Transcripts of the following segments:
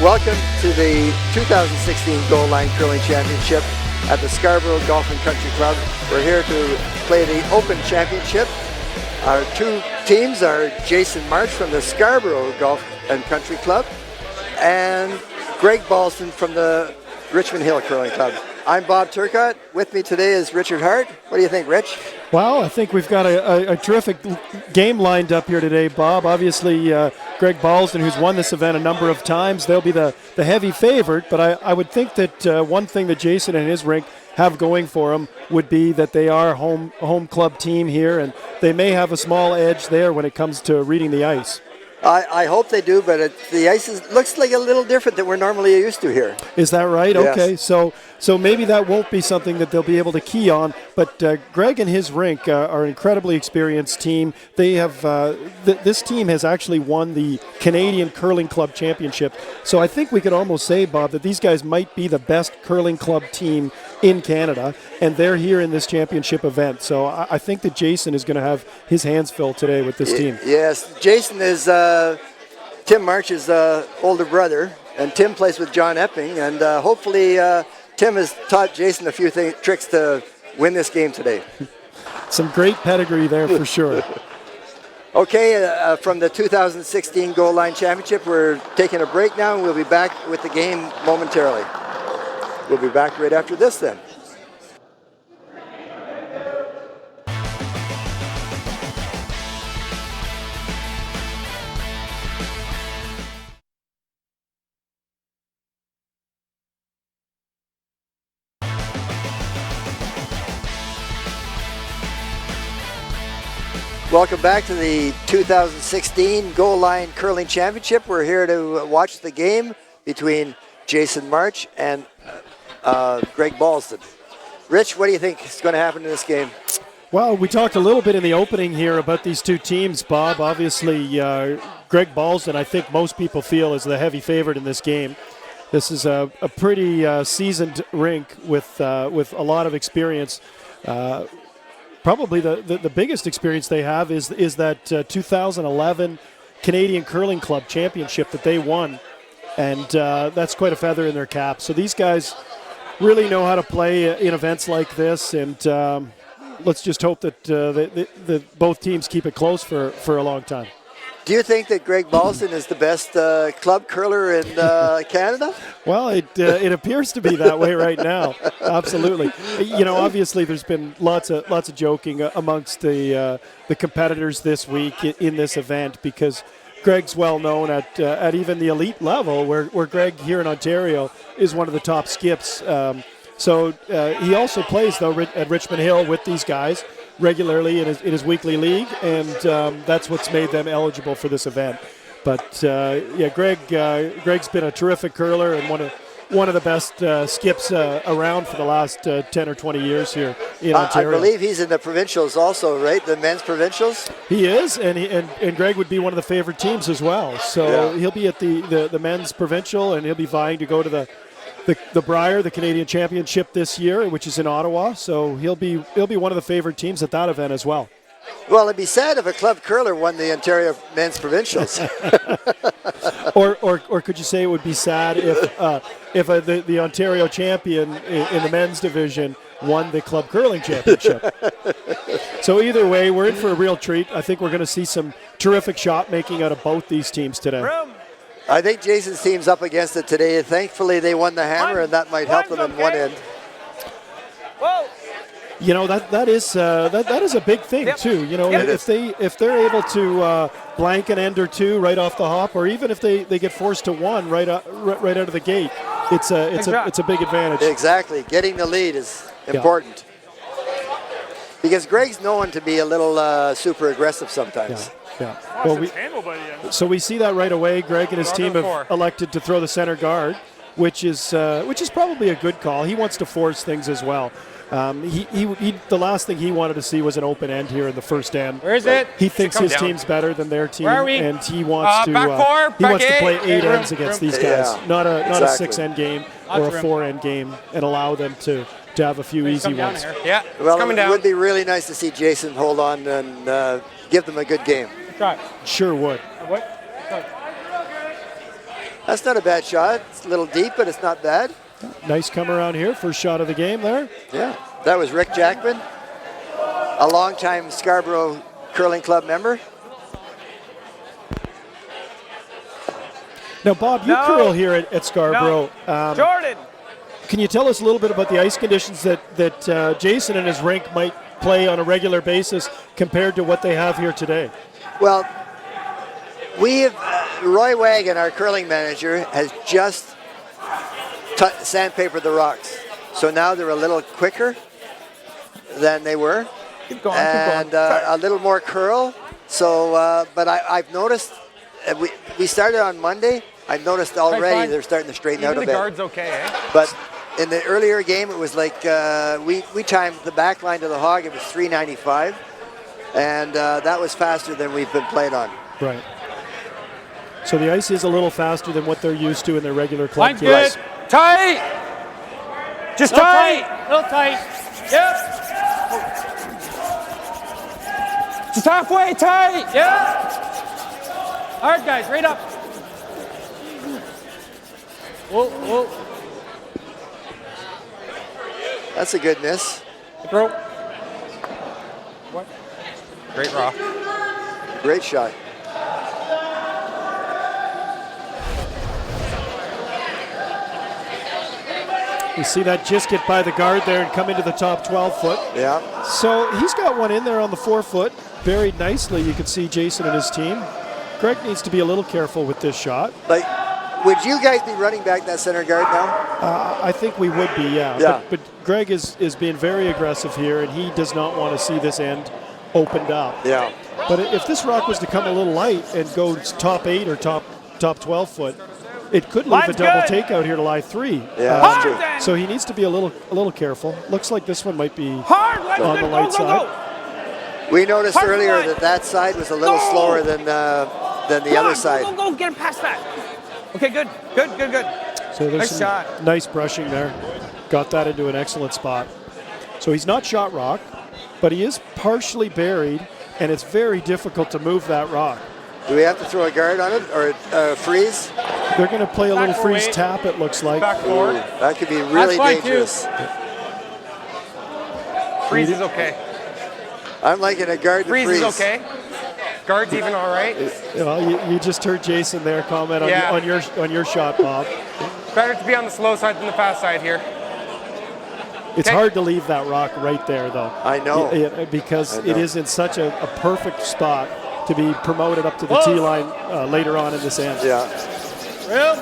Welcome to the 2016 Goldline Curling Championship at the Scarboro Golf and Country Club. We're here to play the Open Championship. Our two teams are Jason March from the Scarboro Golf and Country Club and Greg Balsdon from the Richmond Hill Curling Club. I'm Bob Turcott. With me today is Richard Hart. What do you think, Rich? Well, I think we've got a terrific game lined up here today, Bob. Obviously, Greg Balsdon, who's won this event a number of times, they'll be the heavy favorite. But I would think that one thing that Jason and his rink have going for them would be that they are a home club team here, and they may have a small edge there when it comes to reading the ice. I hope they do, but the ice looks like a little different than we're normally used to here. Is that right? Yes. Okay, so maybe that won't be something that they'll be able to key on. But Greg and his rink are an incredibly experienced team. They have this team has actually won the Canadian Curling Club Championship. So I think we could almost say, Bob, that these guys might be the best curling club team in Canada, and they're here in this championship event. So I think that Jason is going to have his hands filled today with this team. Yes, Jason is Tim March's older brother, and Tim plays with John Epping, and hopefully Tim has taught Jason a few tricks to win this game today. Some great pedigree there for sure. Okay, from the 2016 Goldline Championship, we're taking a break now, and we'll be back with the game momentarily. We'll be back right after this then. Welcome back to the 2016 Goldline Curling Championship. We're here to watch the game between Jason March and Greg Balsdon. Rich, what do you think is going to happen in this game? Well, we talked a little bit in the opening here about these two teams, Bob. Obviously, Greg Balsdon, I think most people feel, is the heavy favorite in this game. This is a pretty seasoned rink with a lot of experience. Probably the biggest experience they have is that 2011 Canadian Curling Club Championship that they won, and that's quite a feather in their cap. So these guys really know how to play in events like this, and let's just hope that both teams keep it close for a long time. Do you think that Greg Balsdon is the best club curler in Canada? Well, it appears to be that way right now. Absolutely. You know, obviously, there's been lots of joking amongst the competitors this week in this event because Greg's well known at even the elite level, where Greg here in Ontario is one of the top skips. So he also plays though at Richmond Hill with these guys regularly in his weekly league, and that's what's made them eligible for this event. But yeah, Greg's been a terrific curler and one of the best skips around for the last 10 or 20 years here in Ontario. I believe he's in the provincials also, right? The men's provincials? He is, and Greg would be one of the favorite teams as well. So he'll be at the men's provincial, and he'll be vying to go to the Brier, the Canadian Championship this year, which is in Ottawa. So he'll be one of the favorite teams at that event as well. Well, it'd be sad if a club curler won the Ontario men's provincials. or could you say it would be sad if the Ontario champion in the men's division won the club curling championship? So either way, we're in for a real treat. I think we're going to see some terrific shot making out of both these teams today. I think Jason's team's up against it today. Thankfully, they won the hammer, and that might help them in one end. Whoa. You know, that is a big thing too. You know, if they're able to blank an end or two right off the hop, or even if they get forced to one right out of the gate, it's a big advantage. Exactly, getting the lead is important because Greg's known to be a little super aggressive sometimes. Yeah. Well, so we see that right away. Greg and his team have elected to throw the center guard, which is probably a good call. He wants to force things as well. The last thing he wanted to see was an open end here in the first end. Where is it? He thinks his team's better than their team, and he wants to play 8 ends against these guys, not a 6-end game or a 4-end game, and allow them to have a few easy ones. Yeah, well, it would be really nice to see Jason hold on and give them a good game. Sure would. That's not a bad shot. It's a little deep, but it's not bad. Nice come around here. First shot of the game there. Yeah, that was Rick Jackman, a longtime Scarboro Curling Club member. Now, Bob, you curl here at Scarboro. Jordan! Can you tell us a little bit about the ice conditions that Jason and his rink might play on a regular basis compared to what they have here today? Well, we have, Roy Wagon, our curling manager, has just sandpapered the rocks. So now they're a little quicker than they were. Keep going, and a little more curl. So, but I've noticed, we started on Monday. I've noticed already they're starting to straighten out a bit. The guard's okay, eh? But in the earlier game, it was like we timed the back line to the hog. It was 395, and that was faster than we've been played on. Right. So the ice is a little faster than what they're used to in their regular club Line's good. Tight. Just tight. Little tight. Yep. Just halfway tight. Yep. Hard, guys. Right up. Whoa, whoa. That's a good miss. Throw. What? Great rock. Great shot. You see that just get by the guard there and come into the top 12 foot. Yeah. So he's got one in there on the 4 foot, buried nicely. You can see Jason and his team. Greg needs to be a little careful with this shot. Like, would you guys be running back that center guard now? I think we would be, yeah. But Greg is being very aggressive here, and he does not want to see this end opened up. Yeah. But if this rock was to come a little light and go top 8 or top 12 foot, it could leave a double takeout here to lie 3. Yeah, that's true. So he needs to be a little careful. Looks like this one might be Hard, on the light side. We noticed earlier that side was a little slower than the other side. Go, get him past that. Okay, good. So there's Nice some shot. nice brushing there. Got that into an excellent spot. So he's not shot rock, but he is partially buried, and it's very difficult to move that rock. Do we have to throw a guard on it or freeze? They're going to play a little Back freeze forward. tap, it looks like. Back forward. That could be really fine, too. dangerous. Freeze is okay. I'm liking a guard to freeze. Freeze is okay. Guard's even all right. Well, you just heard Jason there comment on your shot, Bob. Better to be on the slow side than the fast side here. It's hard to leave that rock right there, though. I know. Because it is in such a perfect spot to be promoted up to the T line later on in this end. Yeah. Real?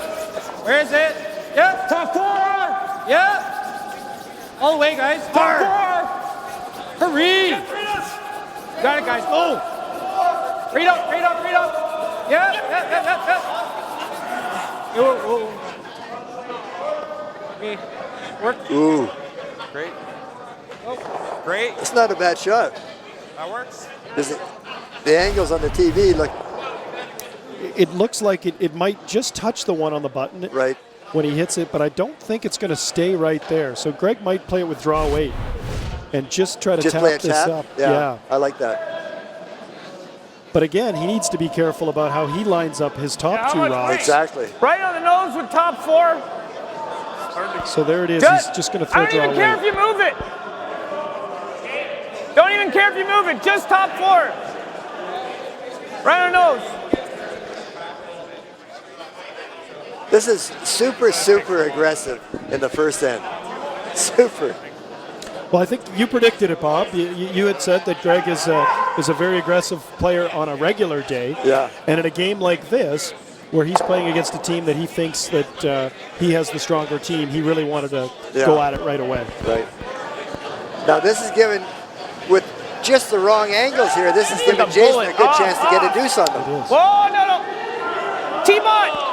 Where is it? Yep. Top 4. Yep. All the way, guys. Top 4. Hurry. Got it, guys. Go. Read up. Yep. Okay. Work. Ooh. Great. Oh, great. It's not a bad shot. That works. The angles on the TV look It looks like it might just touch the one on the button right. when he hits it, but I don't think it's going to stay right there. So Greg might play it with draw weight and just try to Just tap play a this tap? up. Yeah, I like that. But again, he needs to be careful about how he lines up his top 2 rods. Exactly. Right on the nose with top 4. So there it is. Good. He's just going to throw I don't draw even care weight. if you move it. Don't even care if you move it. Just top 4. Right on the nose. This is super aggressive in the first end. Super. Well, I think you predicted it, Bob. You had said that Greg is a very aggressive player on a regular day. Yeah. And in a game like this, where he's playing against a team that he thinks that he has the stronger team, he really wanted to go at it right away. Right. Now this is given, with just the wrong angles here, this is giving Jason a good chance to get a deuce on them. It is. Whoa, no. T-bot.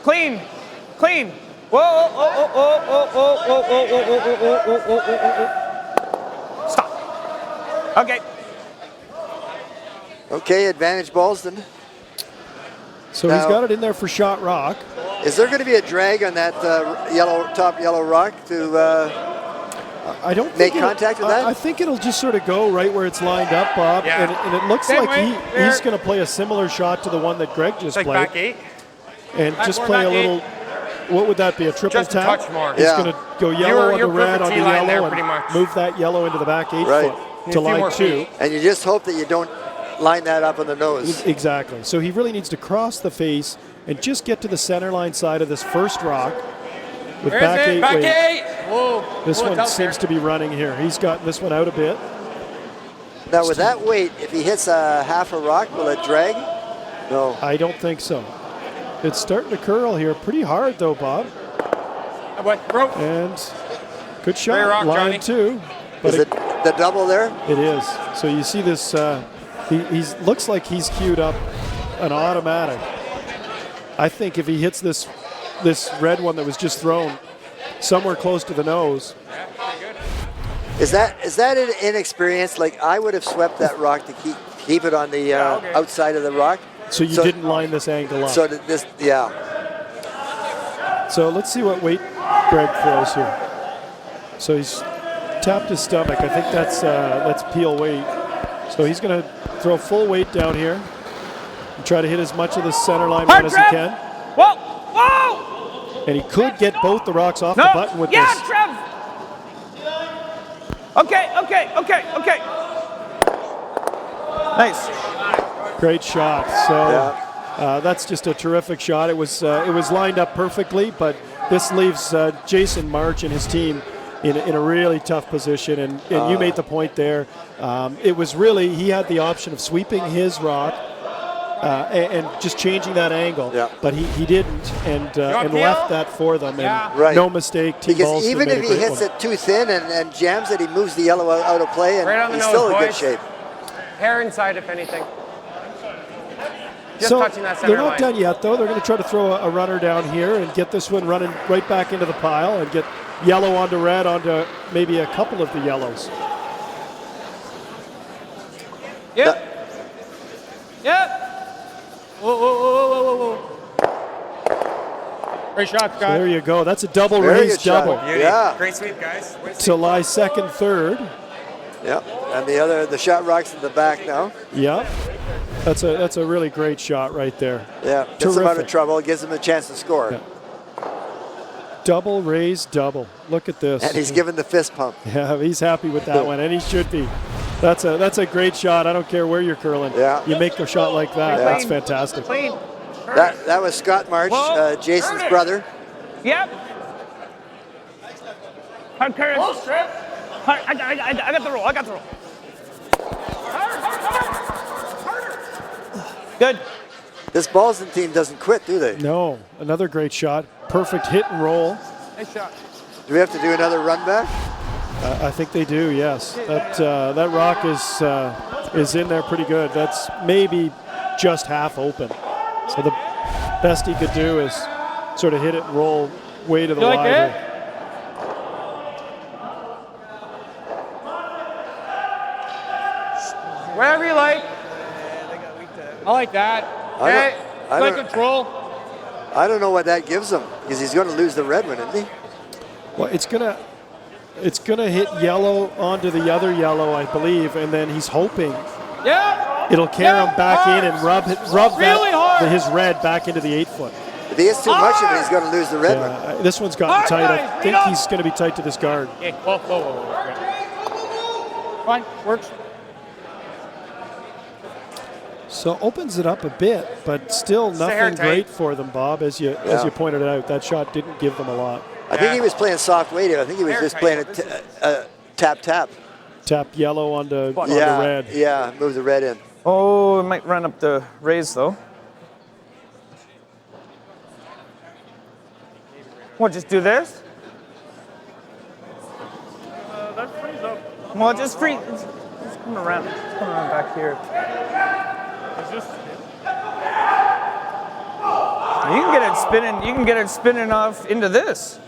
Clean. Whoa. Stop. Okay. Okay, advantage Balsdon. So he's got it in there for shot rock. Is there going to be a drag on that top yellow rock to I don't make think contact with that? I think it'll just sort of go right where it's lined up, Bob. Yeah. And it looks Same like way, he's going to play a similar shot to the one that Greg just Like played. back 8. And Back just more, play a back little, what would that be, a triple Just a tap? touch more. He's Yeah. going to go yellow on You're the red perfect on the T-line there, yellow pretty and much. move that yellow into the back 8 Right. foot Need to a few more line 2. feet. And you just hope that you don't line that up on the nose. Exactly. So he really needs to cross the face and just get to the center line side of this first rock with Where back is 8 it? Back weight. 8. Whoa. This Whoa, one it's out seems there. to be running here. He's gotten this one out a bit. Now with that weight, if he hits a half a rock, will it drag? No. I don't think so. It's starting to curl here pretty hard though, Bob. What? Bro. And good Great shot, rock, line Johnny. 2. But Is it the double there? it is. So you see this, he looks like he's queued up an automatic. I think if he hits this red one that was just thrown somewhere close to the nose, Is that an inexperience? Like I would have swept that rock to keep it on the okay. outside of the rock. so you didn't line this angle up. So that this, yeah. So let's see what weight Greg throws here. So he's tapped his stomach. I think that's peel weight. So he's going to throw full weight down here and try to hit as much of the center line Hard one as he Trev! can. Whoa. Whoa. And he could get both the rocks off No. the button with Yeah, this. Trev. Okay. Nice. Great shot. So Yeah. that's just a terrific shot. It was lined up perfectly, but this leaves Jason March and his team in a really tough position. And you made the point there. It was really, he had the option of sweeping his rock and just changing that angle, Yeah. but he didn't, and want left peel? that for them. Yeah. And Right. no mistake. Team Because Balsdon even made if a he great hits one. it too thin and jams it, he moves the yellow out of play, and Right on the he's nose, still in good boys. shape. Hair inside, if anything. Just So touching that center they're not line. done yet, though. They're going to try to throw a runner down here and get this one running right back into the pile and get yellow onto red onto maybe a couple of the yellows. Yep. Whoa. Great shot, So Scott. there you go. That's a double Very raise good shot. double Beauty. Yeah. Great sweep, guys. to lie second, third. Yeah. And the shot rock's in the back now. Yeah, that's a really great shot right there. Yeah. Gets him out of Terrific. trouble. Gives him a chance to score. Yeah. Double raise double. Look at this. And he's given the fist pump. Yeah, he's happy with that one, and he should be. That's a great shot. I don't care where you're curling. Yeah. You make a shot like that. Yeah. That's fantastic. Clean. That was Scott March, Whoa. Jason's Turn it. brother. Yep. Hard current. I got the roll. Good. This Balsdon team doesn't quit, do they? No, another great shot. Perfect hit and roll. Nice shot. Do we have to do another run back? I think they do. Yes, that rock is in there pretty good. That's maybe just half open. So the best he could do is sort of hit it and roll way to the You like line. it? here. Wherever you like. I like that. I Okay. don't- Good control. I don't know what that gives him because he's going to lose the red one, isn't he? Well, it's gonna hit yellow onto the other yellow, I believe, and then he's hoping Yeah. it'll carry Yeah, him back hard. in and rub Really hard. his red back into the 8 foot. If he hits too much of it, he's going to lose the red one. This one's gotten Hard, tight. guys, I read think up. he's going to be tight to this guard. Yeah. Whoa. Fine. Works. So opens it up a bit, but still hair nothing tight. great for them, Bob. As you Yeah. pointed out, that shot didn't give them a lot. I think he was playing soft weighted. I think he was Hair just tight. playing a tap. Tap yellow onto Yeah, red. yeah, move the red in. Oh, it might run up the raise though. What, just do this? That frees up. Well, just free. It's coming around. It's coming around back here. You can get it spinning. You can get it spinning off into this.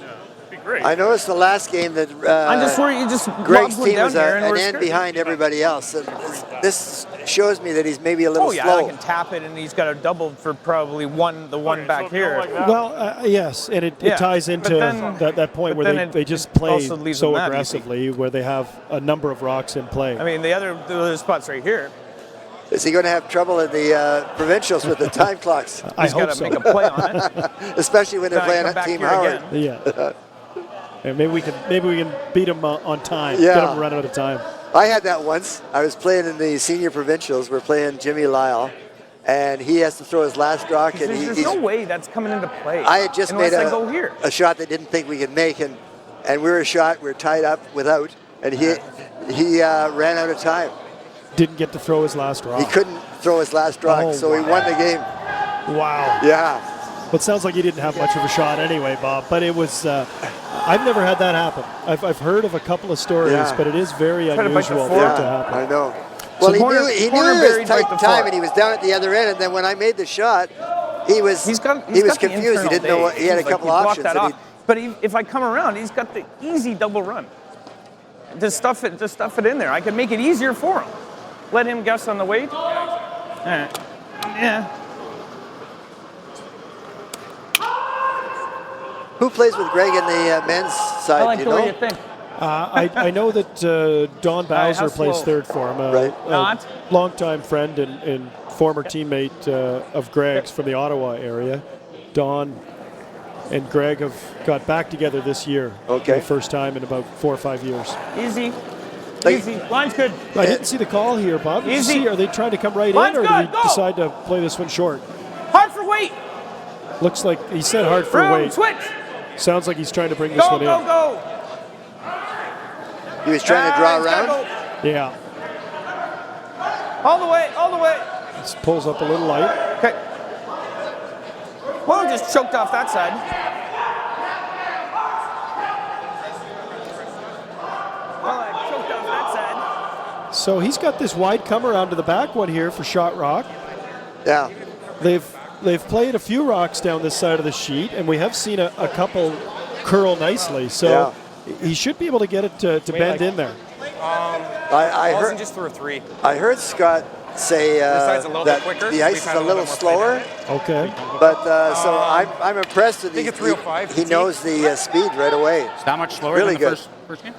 great. I noticed the last game that I'm just worried you just Greg's lobbed one team down was here and an we're end scared. behind everybody else. And this shows me that he's maybe a little Oh yeah, slow. I can tap it, and he's got a double for probably the one back so here. like that. Well, yes, and it Yeah, ties into but then- that point but where then they it just play also leaves so them that easy. aggressively, where they have a number of rocks in play. I mean, the other spot's right here. Is he going to have trouble in the provincials with the time clocks, I He's hope got to so. make a play on it. especially when they're Then I playing come at back Team here Howard? again. Yeah. And maybe we can beat them on time. Yeah. Get them run out of time. I had that once. I was playing in the senior provincials. We're playing Jimmy Lyle, and he has to throw his last rock. And There's no way that's coming into play. I had just unless made I go here. a shot they didn't think we could make, and we were tied up without, and he ran out of time. Didn't get to throw his last rock. He couldn't throw his last rock, Oh, so he won the game. Wow. Yeah. But it sounds like he didn't have much of a shot anyway, Bob. But it was, I've never had that happen. I've heard of a couple of stories, Yeah. but it is very Try to bite the unusual for four. it to Yeah, happen. I know. Well, he corner- knew he corner was buried right tight before. time, and he was down at the other end. And then when I made the shot, he was He's got he was got the confused. He internal didn't know what day. he had a He's couple he blocked options. that and off. But if I come around, he's got the easy double run. Just stuff it in there. I can make it easier for him. Let him guess on the weight. Yeah. Who plays with Greg in the men's side? I like do the you way know? you think. I know that Don Bowser how plays slow? third for him. Right. Not. Longtime friend and former teammate of Greg's from the Ottawa area. Don and Greg have got back together this year. Okay. For the first time in about 4 or 5 years. Easy. Like- Easy. Line's good. I didn't see the call here, Bob. Did you Easy. see? Are they trying to come right Line's in, or good, did go. he decide to play this one short? Hard for weight. Looks like he said hard for Room. weight. Switch. Sounds like he's trying to bring this Go, one go, in. go. He was trying to draw He's gotta around. go. Yeah. All the way, all the way. This pulls up a little light. Okay. Well, just choked off that side. Well, I choked off that side. So he's got this wide come around to the back one here for shot rock. Yeah. They've played a few rocks down this side of the sheet, and we have seen a couple curl nicely. So he should be able to get it to bend in there. I heard just threw a 3. I heard Scott say side's a little that bit quicker. the ice We've is had a a little little bit more play slower, Okay. but so I'm impressed that think a 305 he knows the speed right away. It's not much slower Really than the good. first game.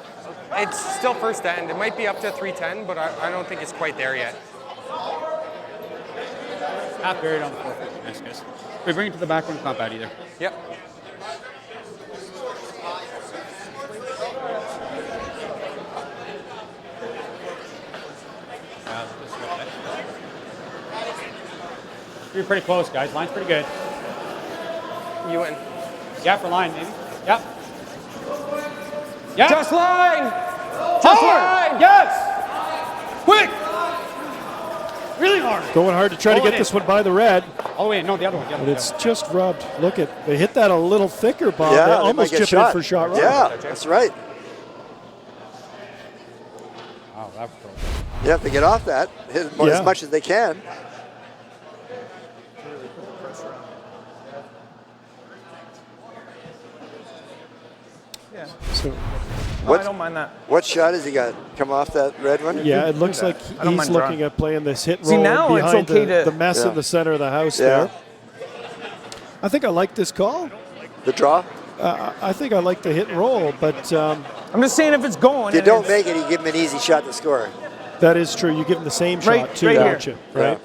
It's still first end. It might be up to 310, but I don't think it's quite there yet. Half buried on the 450. Nice, guys. We bring it to the back one, it's not bad either. Yep. You're pretty close, guys. Line's pretty good. You win. Yeah, for line, maybe. Yep. Yeah. Just line! Just line! Yes! Quick! Really hard. Going hard to try to Pull it get in. this one by the red, All the way in. No, the other one. The other but one. it's just rubbed. Look at, they hit that a little thicker, Bob. Yeah, They they almost might get chipping in for shot rock. Yeah, that's right. Wow, that was cool. You have to get off that, hit it Yeah. as much as they can. Yeah. So, Oh, I don't mind that. What shot has he got? Come off that red one? yeah, it looks like I don't he's mind looking drawing. at playing this hit See, roll now it's behind okay the to- mess Yeah. in the center of the house Yeah. there. I think I like this call. The draw. I think I like the hit and roll, but I'm just saying if it's going. If you and don't it's- make it, you give him an easy shot to score. that is true. You give him the same Right- shot too, right don't here. you? Right?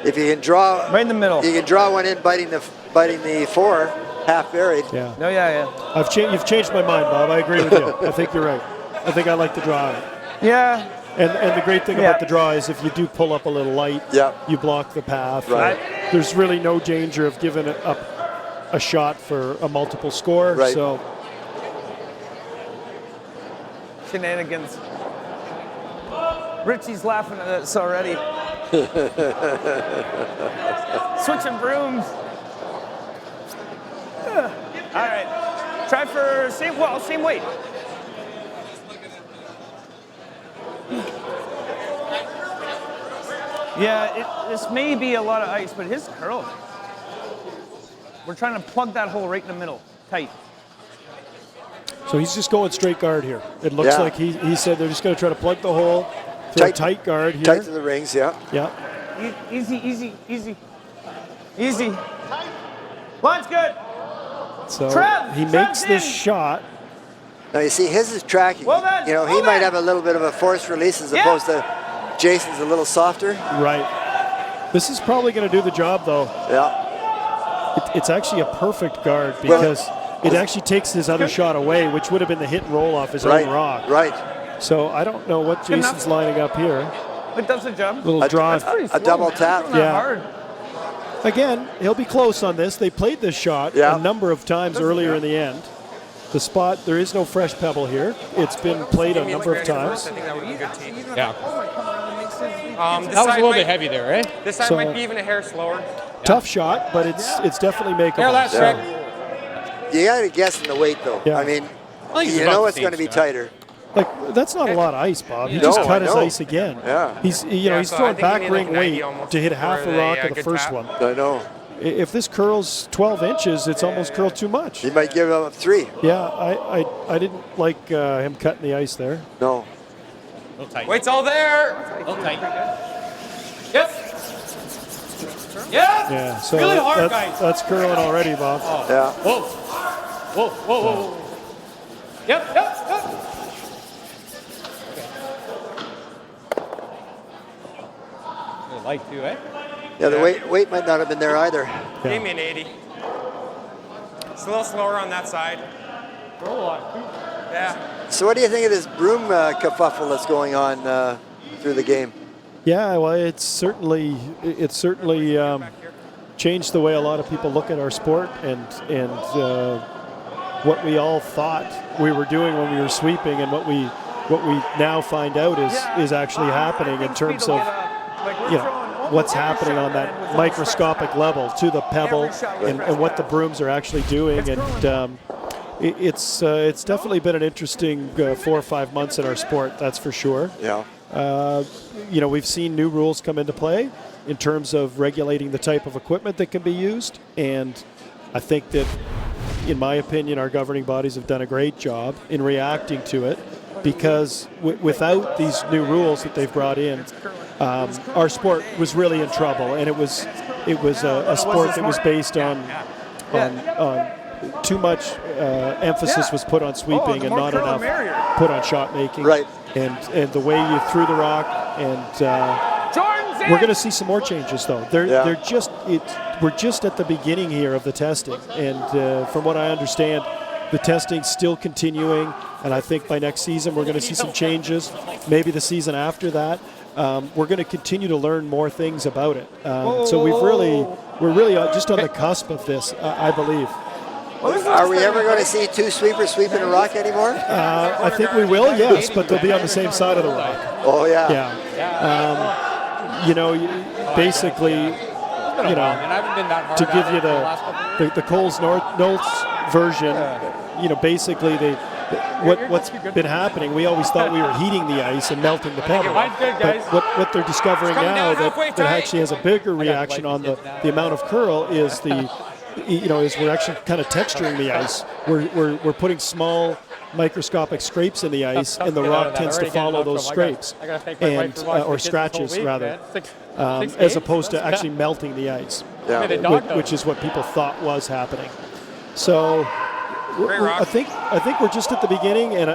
If you can draw, Right in the middle. you can draw one in, biting the four, half buried. Yeah. No, yeah. You've changed my mind, Bob. I agree with you. I think you're right. I think I like the draw. Yeah. And the great thing Yeah. about the draw is if you do pull up a little light, Yeah. you block the path. Right. There's really no danger of giving it up a shot for a multiple score. Right. So Shenanigans. Richie's laughing at us already. Switching brooms. All right. Try for same weight. Yeah, this may be a lot of ice, but his curl. We're trying to plug that hole right in the middle, tight. So he's just going straight guard here. It looks like he said they're just going to try to plug the hole, throw a tight guard here. Tight to the rings, yeah. Yeah. Easy. Line's good. So Trev, he makes this in. shot. Now you see his is tracking. Well done, You know, he well might done. have a little bit of a forced release as opposed to Jason's a little softer. Right. This is probably going to do the job, though. Yeah. It's actually a perfect guard because it actually takes his other shot away, which would have been the hit and roll off his own rock. Right. So I don't know what Jason's lining up here. It does the job. Little draw. A double tap. Not hard. Again, he'll be close on this. They played this shot a number of times earlier in the end. The spot, there is no fresh pebble here. It's been played a number of times. I think that would be a good team. Yeah. This That was a side little bit might- heavy there, eh? This side So- might be even a hair slower. Tough shot, but it's definitely makeable. There, that's Yeah. right. You got to guess in the weight, though. Yeah. I mean, I think it's you about know the it's same going to be stuff. tighter. Like, that's not a lot of ice, Bob. He No, just I cut his know. ice again. Yeah. He's So he's I throwing think you back need ring like 90 weight almost to hit half for a rock the, of the good first tap. one. I know. If this curls 12 inches, it's almost curled too much. He might give up 3. Yeah, I didn't like him cutting the ice there. No. A little tight. Weight's all there. A little tight. Yep. Yep. Yeah, so Really hard, guys. that's curling already, Bob. Yeah. Whoa. Yep. A little light too, eh? Yeah, the weight might not have been there either. Gave me an 80. It's a little slower on that side. Yeah. So what do you think of this broom kerfuffle that's going on through the game? Yeah, well, it's certainly changed the way a lot of people look at our sport and what we all thought we were doing when we were sweeping and what we now find out is actually happening in terms of what's happening on that microscopic level to the pebble and what the brooms are actually doing. And it's definitely been an interesting 4 or 5 months in our sport, that's for sure. Yeah. We've seen new rules come into play in terms of regulating the type of equipment that can be used, and I think that, in my opinion, our governing bodies have done a great job in reacting to it, because without these new rules that they've brought in, our sport was really in trouble, and it was a sport that was based on too much emphasis was put on sweeping and not enough put on shot making. Right. And the way you threw the rock, and we're going to see some more changes though. We're just at the beginning here of the testing, and from what I understand, the testing's still continuing. And I think by next season we're going to see some changes. Maybe the season after that, we're going to continue to learn more things about it. So we're really just on the cusp of this, I believe. Are we ever going to see 2 sweepers sweeping a rock anymore? I think we will, yes, but they'll be on the same side of the rock. Oh, yeah. Basically, And I haven't been that hard to give you the last couple the Coles Notes version, basically what's been happening, we always thought we were heating the ice and melting the pebble. Line's good, guys. But what they're discovering Coming now down halfway that tight. actually has a bigger reaction on the amount of curl is is we're actually kind of texturing the ice. We're putting small microscopic scrapes in the ice, and the rock tends to follow those scrapes and or scratches rather, as opposed to actually melting the ice, which is what people thought was happening. So I think we're just at the beginning, and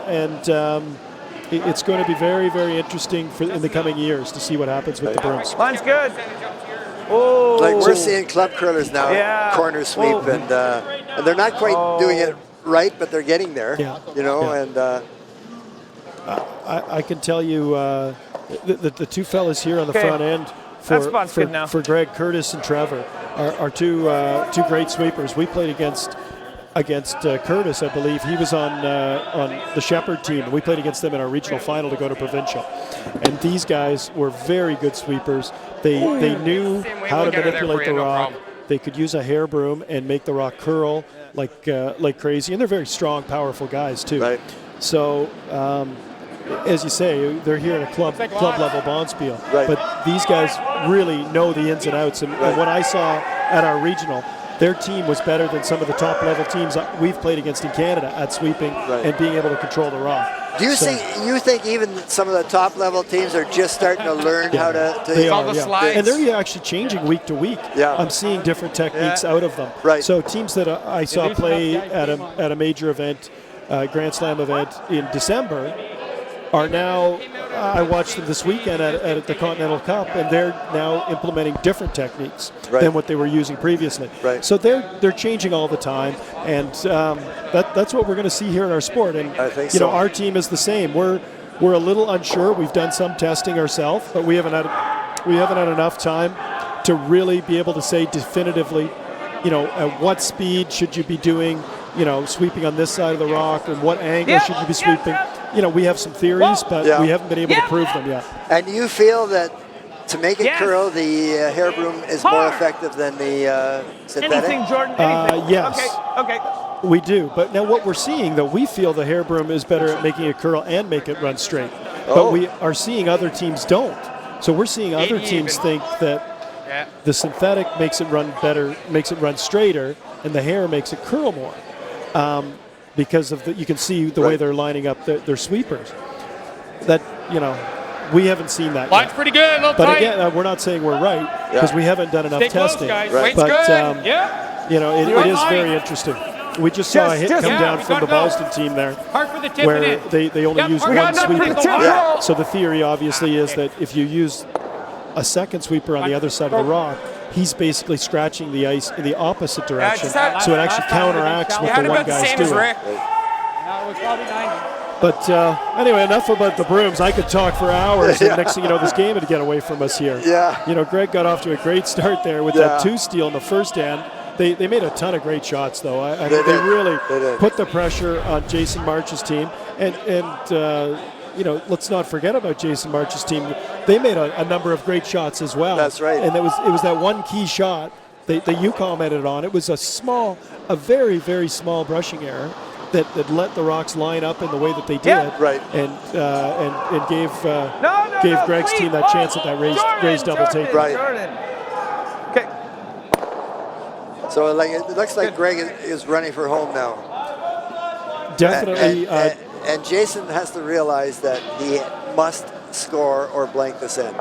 it's going to be very, very interesting in the coming years to see what happens with the brooms. Line's good. Oh. Like we're seeing club curlers now, corner sweep, and they're not quite doing it right, but they're getting there. And I can tell you the two fellas here on the front end for Greg, Curtis, and Trevor are two great sweepers. We played against Curtis, I believe. He was on the Shepherd team. We played against them in our regional final to go to provincial. And these guys were very good sweepers. They knew how to manipulate the rock. They could use a hair broom and make the rock curl like crazy. And they're very strong, powerful guys too. Right. So, as you say, they're here in a club level bonspiel. Right. But these guys really know the ins and outs. And what I saw at our regional, their team was better than some of the top-level teams we've played against in Canada at sweeping and being able to control the rock. Do you think even some of the top-level teams are just starting to learn how to They all are, the slides. And they're actually changing week to week. Yeah. I'm seeing different techniques out of them. Right. So teams that I saw play at a major event, Grand Slam event in December, are now, I watched them this weekend at the Continental Cup, and they're now implementing different techniques than what they were using previously. Right. So they're changing all the time, and that's what we're going to see here in our sport. And I think you know, so. our team is the same. We're a little unsure. We've done some testing ourselves, but we haven't had enough time to really be able to say definitively, you know, at what speed should you be doing, you know, sweeping on this side of the rock, and what angle should you be sweeping. You know, we have some theories, but we haven't been able to prove them yet. And you feel that to make it curl, the hair broom is more effective than the synthetic? Anything, Jordan? Anything? Yes. Okay. We do. But now what we're seeing, though, we feel the hair broom is better at making it curl and make it run straight. But we are seeing other teams don't. So we're seeing other teams think that the synthetic makes it run better, makes it run straighter, and the hair makes it curl more. Because of you can see the way they're lining up their sweepers. That, you know, we haven't seen that Line's yet. pretty good. A little But tight. again, we're not saying we're right because we haven't done enough Stay close, testing. guys. Right. Weight's But good. Yeah. you know, it is Right. very interesting. We just saw a hit come down we from the gotta go. Balsdon team there, Hard for the tip where it in. they only use hard one for the sweeper. tip. Yeah. So the theory obviously is that if you use a second sweeper on the other side of the rock, he's basically scratching the ice in the opposite direction. So it actually counteracts You what had the one about the guy's same as doing. Rick. No, it was probably 90. But anyway, enough about the brooms. I could talk for hours, and next thing you know, this game would get away from us here. Yeah. You know, Greg got off to a great start there with that 2-steal in the first end. They made a ton of great shots, though. I mean, they really put the pressure on Jason March's team. And you know, let's not forget about Jason March's team. They made a number of great shots as well. That's right. And it was that one key shot that you commented on. It was a very, very small brushing error that let the rocks line up in the way that they did. Yeah. Right. And gave Greg's please. team that chance at that raised double Jordan, take. Right. Jordan. Okay. So it looks like Greg is running for home now. Definitely. And Jason has to realize that he must score or blank this end.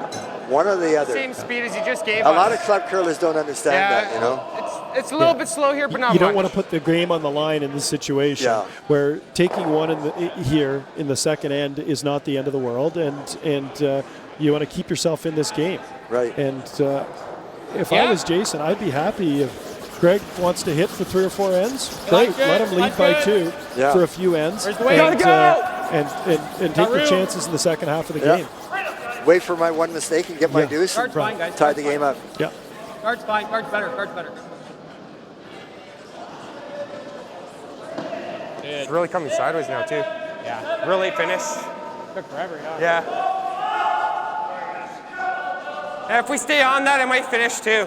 One or the other. Same speed as you just gave A us. lot of club curlers don't understand that, you know. It's a little bit slow here, but not you don't much. want to put the game on the line in this situation, Yeah. where taking one here in the second end is not the end of the world, and you want to keep yourself in this game. Right. And if I was Jason, I'd be happy if Greg wants to hit for 3 or 4 ends. Great, let him lead by 2 for a few ends, Where's the way? and take the chances in the second half of the game. Wait for my one mistake and get my Yeah. deuce and Guard's fine, guys. tie the game up. Yeah. Guard's fine. Guard's better. Guard's better. It's really coming sideways now, too. Yeah. Really finish. Took forever, yeah. Yeah. If we stay on that, it might finish, too.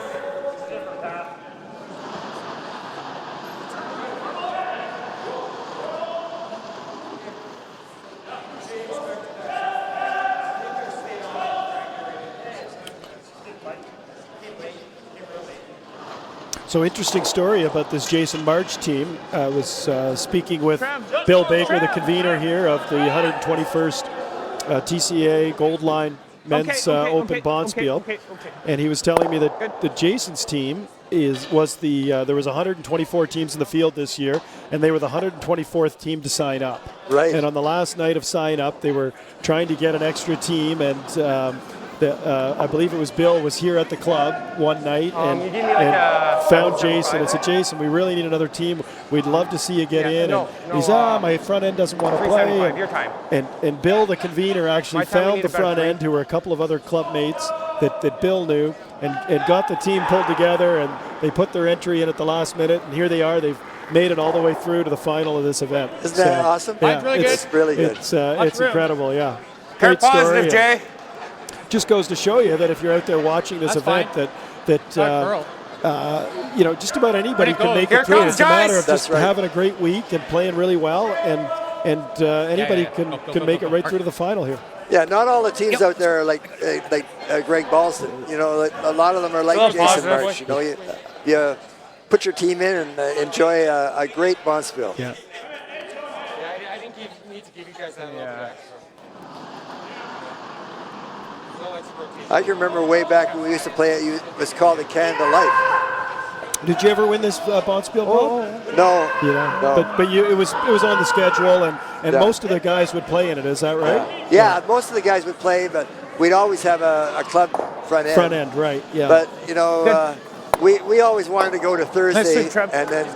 So interesting story about this Jason March team. I was speaking with Bill Baker, the convener here of the 121st TCA Goldline Men's Open Bonspiel, and he was telling me that the Jason's team there was 124 teams in the field this year, and they were the 124th team to sign up. Right. And on the last night of sign up, they were trying to get an extra team, and I believe it was Bill was here at the club one night and found Jason and said, Jason, we really need another team. We'd love to see you get in. And he said, my front end doesn't want to play. Your time. And Bill, the convener, actually My time, we found need the a better front three. end, who were a couple of other club mates that Bill knew, and got the team pulled together, and they put their entry in at the last minute, and here they are. They've made it all the way through to the final of this event. Isn't that awesome? Yeah, really good. It's really good. It's incredible, yeah. Very Great story. positive, Jay. Just goes to show you that if you're out there watching this That's event, fine. you know, just about anybody Let it can go. make Here it through. comes, It's a matter guys. of just That's right. having a great week and playing really well, and anybody yeah. can Go, make go, it right go. through to the final here. Yeah, not all the teams out there are like Greg Balsdon. You know, a lot of them are like little Jason positive, March. You know, you put your team in and enjoy a great bonspiel. Yeah. Yeah, I think you need to give you guys that little bit extra. No extra rotation. I can remember way back when we used to play it was called the Canada Life. Did you ever win this bonspiel, Bob? No. Yeah. No. But it was on the schedule, and Yeah. most of the guys would play in it. Is that right? Yeah, most of the guys would play, but we'd always have a club front end. Front end, right? Yeah. But we always wanted to go to Thursday Nice, Trev. and then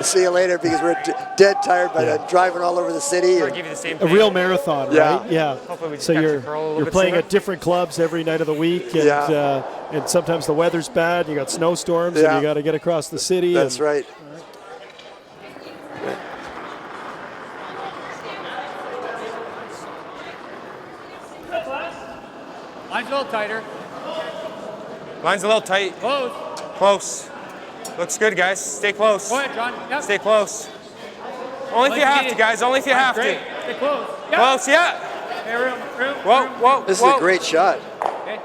see you later because we're dead tired by driving all over the city. I'll And give you the same a thing. real marathon, Yeah. right? Yeah. Hopefully we just So catch you're the curl a little you're bit playing sooner. at different clubs every night of the week, and Yeah. And sometimes the weather's bad. You got snowstorms, and Yeah. you got to get across the city. that's and, right. Line's a little tighter. Line's a little tight. Close. Close. Looks good, guys. Stay close. Go ahead, John. Yep. Stay close. Only if you have to, guys. Only if you have Great. to. Stay close. Yep. Close, yeah. Okay, room. Whoa, whoa, This whoa. is a great shot. Okay.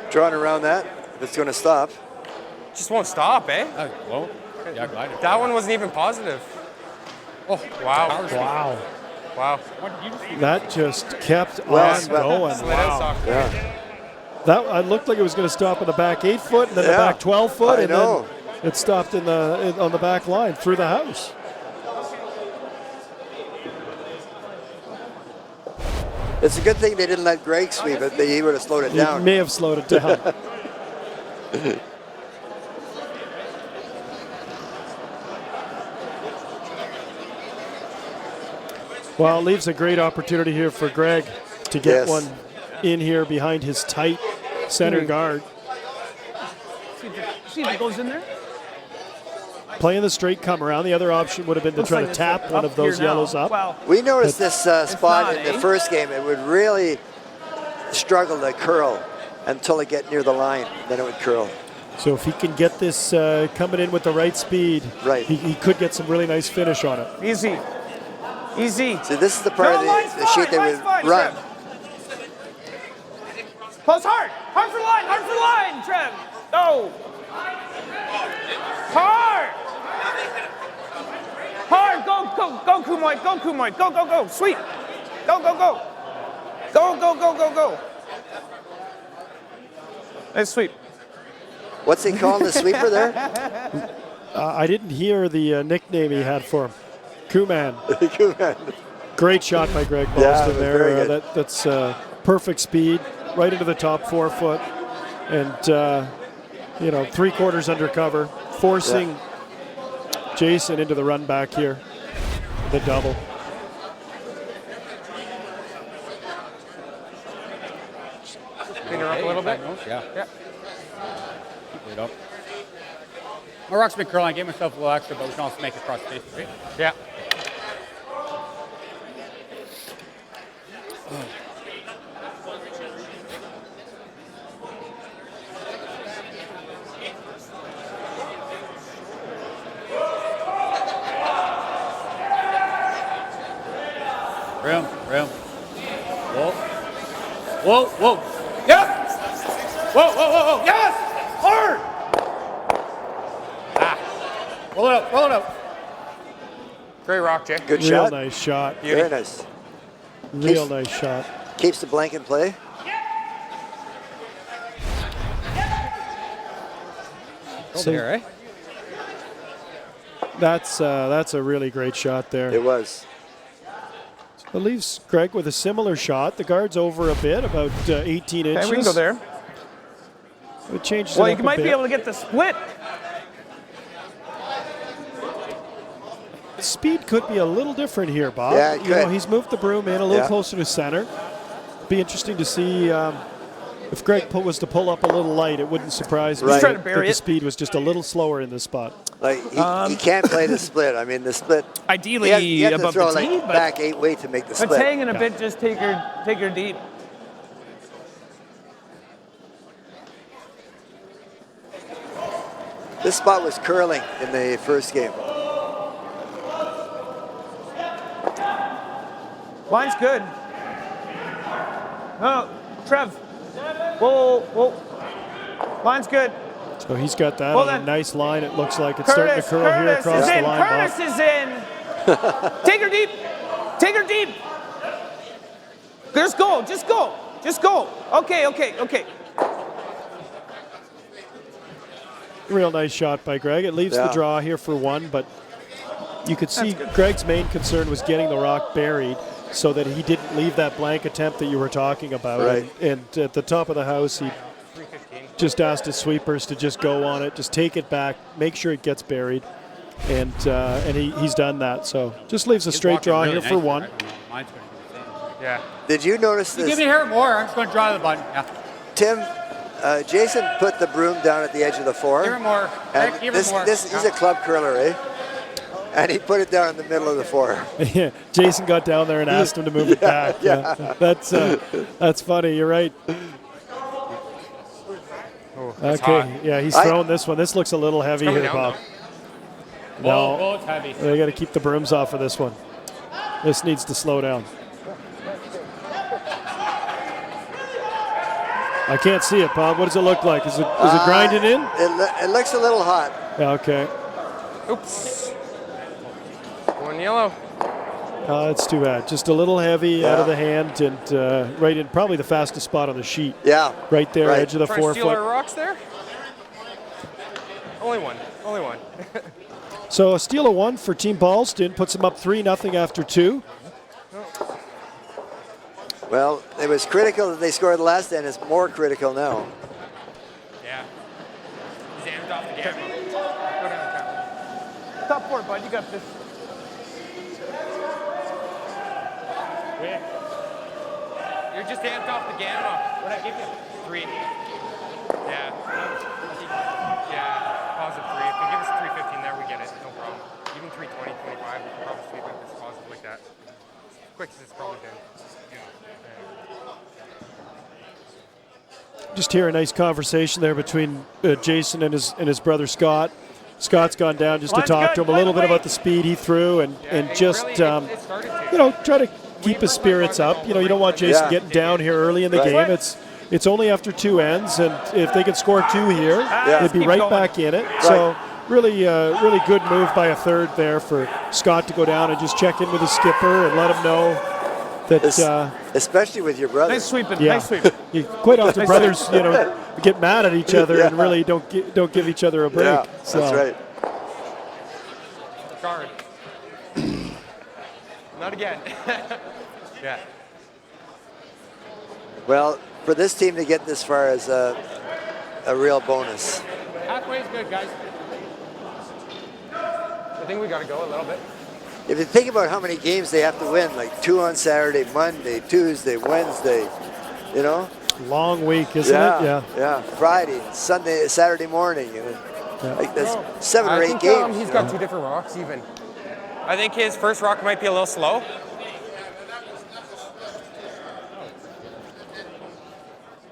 Drawing around that. If it's going to stop. Just won't stop, eh? Whoa. Yeah, glided. That one wasn't even positive. Oh, Wow. Wow. Wow. What did you just see? That just kept Well on swept. going. Slid out soccer. Yeah. That looked like it was going to stop in the back 8 foot, and then the Yeah. back 12 foot, I and know. then it stopped on the back line through the house. It's a good thing they didn't let Greg sweep it. He would have slowed it He down. may have slowed it down. Well, it leaves a great opportunity here for Greg to get Yes. one in here behind his tight center guard. See if it goes in there? Playing the straight come around. The other option would have been to Looks try like to it's tap up one of here those now. yellows up. Wow. We noticed this spot not, in the eh? first game. It would really struggle to curl until it get near the line. Then it would curl. So if he can get this coming in with the right speed, Right. he could get some really nice finish on it. Easy. Easy. So this is the part No, of line's the sheet fine, they line's would fine, run. Trev. Close hard. Hard for line. Hard for line, Trev. Go. Hard. Hard. Go, go, go, Kumoy. Go, Kumoy. Go, go, go. Sweep. Go, go, go. Go, go, go, go, go. Nice sweep. What's he calling the sweeper there? I didn't hear the nickname he had for him. Kuman. Kuman. Great shot by Greg Yeah, Balsdon it was there. very good. That's perfect speed, right into the top 4 foot, and 3/4 under cover, forcing Jason into the run back here. The double. Clean her up a little bit. Yeah. Yeah. Keep it up. My rock's been curling. I gave myself a little extra, but we can also make it across the face, right? Yeah. Rim. Whoa. Whoa. Yep. Whoa. Yes. Hard. Roll it up. Great rock, Jay. Good Real shot. nice shot. Very nice. Real nice shot. Keeps the blank in play. So- There, eh? That's a really great shot there. It was. It leaves Greg with a similar shot. The guard's over a bit, about 18 inches. Okay, we can go there. It changes Well, it you up might a be bit. able to get the split. Speed could be a little different here, Bob. Yeah, it could. He's moved the broom in a little Yeah. closer to center. Be interesting to see if Greg was to pull up a little light. It wouldn't surprise me Right. He's trying to that bury the it. speed was just a little slower in this spot. Like he can't play the split. I mean, the split. Ideally, He had to above throw the tee, like but back 8 weight to make the if it's split. hanging a bit, just take her deep. This spot was curling in the first game. Line's good. No, Trev. Whoa. Line's good. So he's got that Well, on a then- nice line. It looks like it's starting to curl here across is the in. line. Bob. Curtis is in. Take her deep. Take her deep. Just go. Just go. Just go. Okay. Real nice shot by Greg. It leaves the Yeah. draw here for one, but you could see Greg's main concern was getting the rock buried so that he didn't leave that blank attempt that you were talking about. Right. And at the top of the house, he just asked his sweepers to just go on it, just take it back, make sure it gets buried, and he's done that. So just leaves a He's straight walking draw really here for nicely. one. I don't know. Mine's going to be the same. Yeah. Did you notice You this? give me here more. I'm just going to draw the button. Yeah. Tim, Jason put the broom down at the edge of the four. Give him more. And Rick, give him this, more. he's a club curler, eh? And he put it down in the middle of the four. Yeah, Jason got down there and asked him to move it back. Yeah. That's funny. You're right. That's Okay, hot. yeah, he's throwing this one. This looks a little heavy coming here, down, Bob. Whoa, No, it's heavy. they got to keep the brooms off of this one. This needs to slow down. I can't see it, Bob. What does it look like? Is it grinding in? It looks a little hot. Yeah, okay. Oops. One yellow. It's too bad. Just a little heavy out of Yeah. the hand and right in probably the fastest spot on the sheet. Yeah. Right there, Right. edge of the Trying to steal our 4 foot. rocks there? Only one. Only one. So a steal of one for Team Balsdon puts them up 3-0 after 2. Well, it was critical that they scored last, and it's more critical now. Yeah. He's amped off the camera. Go down the camera. Top four, bud. You got this. You're just amped off the gamma. What'd I give you? 3. Yeah. Yeah. Positive 3. If they give us 315 there, we get it. No problem. Even 320, 25, we can probably sweep it if it's positive like that. Quick as it's probably been. Just hear a nice conversation there between Jason and his brother Scott. Scott's gone down just to Line's talk good, to him a little line bit about weight. the speed he threw and It just really, it started to. try to keep his spirits up. You don't want Jason Yeah. getting down here early in the Right. game. It's only after 2 ends, and if they could score 2 here, they'd be Keep right going. back in it. So really good move by a third there for Scott to go down and just check in with his skipper and let him know that. Especially with your brother. Nice sweeping. Yeah. Nice sweeping. Quite often brothers, get mad at each other and Yeah. really don't give each other a break. Yeah, So, that's right. Guard. Not again. Yeah. Well, for this team to get this far is a real bonus. Halfway is good, guys. I think we got to go a little bit. If you think about how many games they have to win, like 2 on Saturday, Monday, Tuesday, Wednesday, long week, isn't it? Yeah. Friday, Sunday, Saturday morning, like that's 7 or I 8 think games. he's got 2 different rocks even. I think his first rock might be a little slow.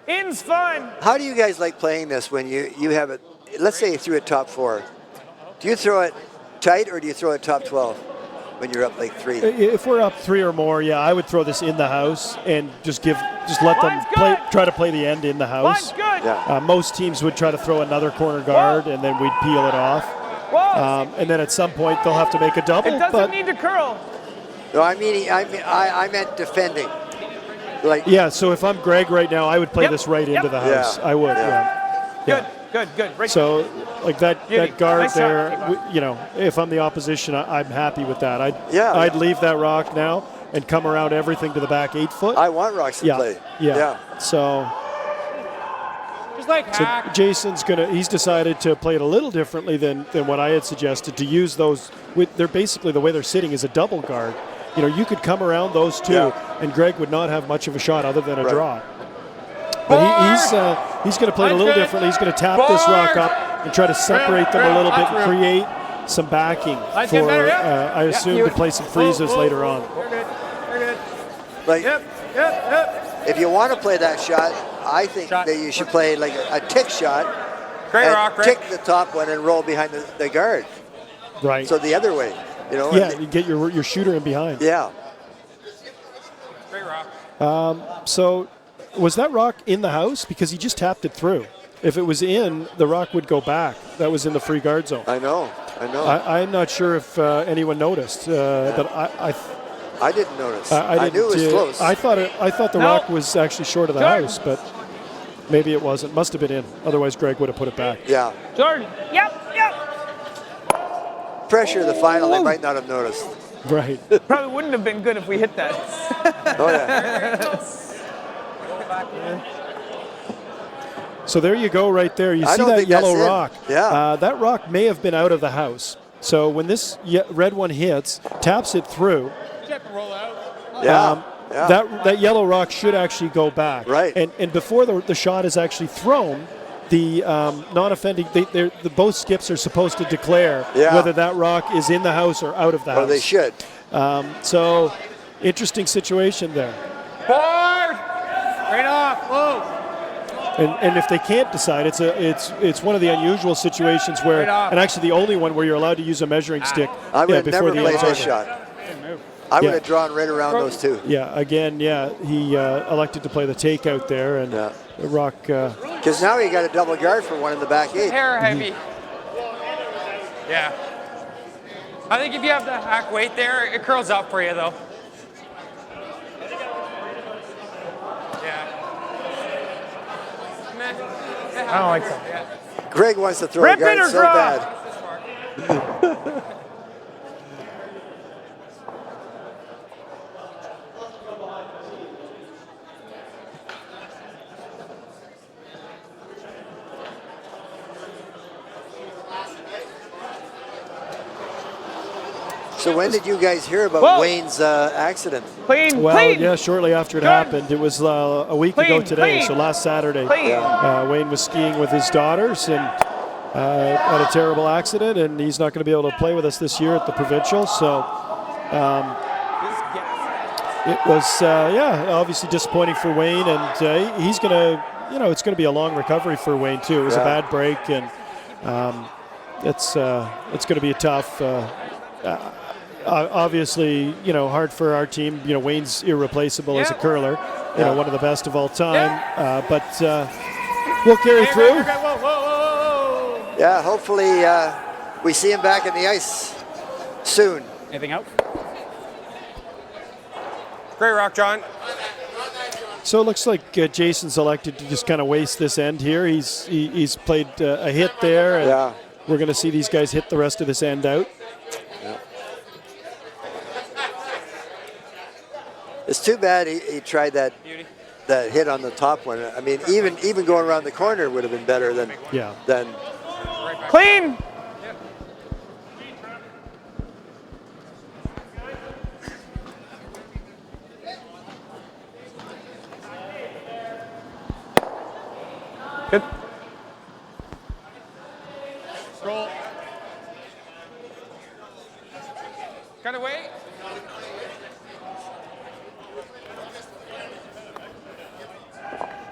In's fun. How do you guys like playing this when you have it? Let's say you threw it top 4. Do you throw it tight or do you throw it top 12 when you're up like 3? If we're up 3 or more, I would throw this in the house and just let them Line's good. try to play the end in the Line's house. good. Yeah. Most teams would try to throw another corner guard and then we'd peel it off. Whoa. And then at some point they'll have to make a double. It doesn't but need to curl. No, I meant defending. Like yeah, so if I'm Greg right now, I would play Yep. this right Yep. into the house. Yeah. I would. Yeah. Yeah. Good. Right. So, like that Beauty. guard Nice shot. there, Keep on. if I'm the opposition, I'm happy with that. Yeah. I'd leave that rock now and come around everything to the back 8 foot. I want rocks to play. Yeah. So Just like hack. Jason's he's decided to play it a little differently than what I had suggested, to use those they're basically, the way they're sitting is a double guard. You could come around those two Yeah. and Greg would not have much of a shot other than a Right. draw. But he's going to play it a little differently. He's going to tap this rock up and try to separate them a little bit and create some backing Line's for, getting better, yeah. I assume, to play some freezes later on. You're good. Like Yep. if you want to play that shot, I think Shot. that you should play like a tick shot Great and rock, Rick. tick the top one and roll behind the guard. Right. So the other way, yeah, you get your shooter in behind. Yeah. Great rock. So was that rock in the house? Because he just tapped it through. If it was in, the rock would go back. That was in the free guard zone. I know. I'm not sure if anyone noticed, but I didn't notice. I knew it was close. I thought the rock was actually short of the house, but maybe it wasn't. Must have been in. Otherwise, Greg would have put it back. Yeah. Jordan. Yep. Pressure the final, they might not have noticed. Right. Probably wouldn't have been good if we hit that. Oh, yeah. So there you go right there. You I see don't that think yellow that's it. rock. Yeah. That rock may have been out of the house. So when this red one hits, taps it through, Roll out. Yeah. that yellow rock should actually go back. Right. And before the shot is actually thrown, the non-offending, the both skips are supposed to declare whether that rock is in the house or out of the house. Or they should. So interesting situation there. Board! Right off. Whoa. And if they can't decide, it's one of the unusual situations where, and actually the only one where you're allowed to use a measuring stick. I would have before never the played end's this over. shot. I would have drawn right around those two. Yeah, again, he elected to play the takeout there, and the rock. Because now you got a double guard for one in the back eight. Hair heavy. Yeah. I think if you have the hack weight there, it curls up for you though. Yeah. I don't like that. Greg wants to throw Rip a guard it or so draw. bad. So when did you guys hear about Wayne's accident? Clean. Well, yeah, shortly after it happened. It was a week ago today, so last Saturday. Wayne was skiing with his daughters and had a terrible accident, and he's not going to be able to play with us this year at the provincial. So it was, obviously disappointing for Wayne, and he's going to, it's going to be a long recovery for Wayne too. It was a bad break, and it's going to be a tough. Obviously, hard for our team. Wayne's irreplaceable as a curler. One of the best of all time. But we'll carry through. Yeah, hopefully we see him back in the ice soon. Anything else? Great rock, John. So it looks like Jason's elected to just kind of waste this end here. He's played a hit there, and we're going to see these guys hit the rest of this end out. It's too bad he tried that hit on the top one. I mean, even going around the corner would have been better than Clean. Good. Roll. Kind of wait.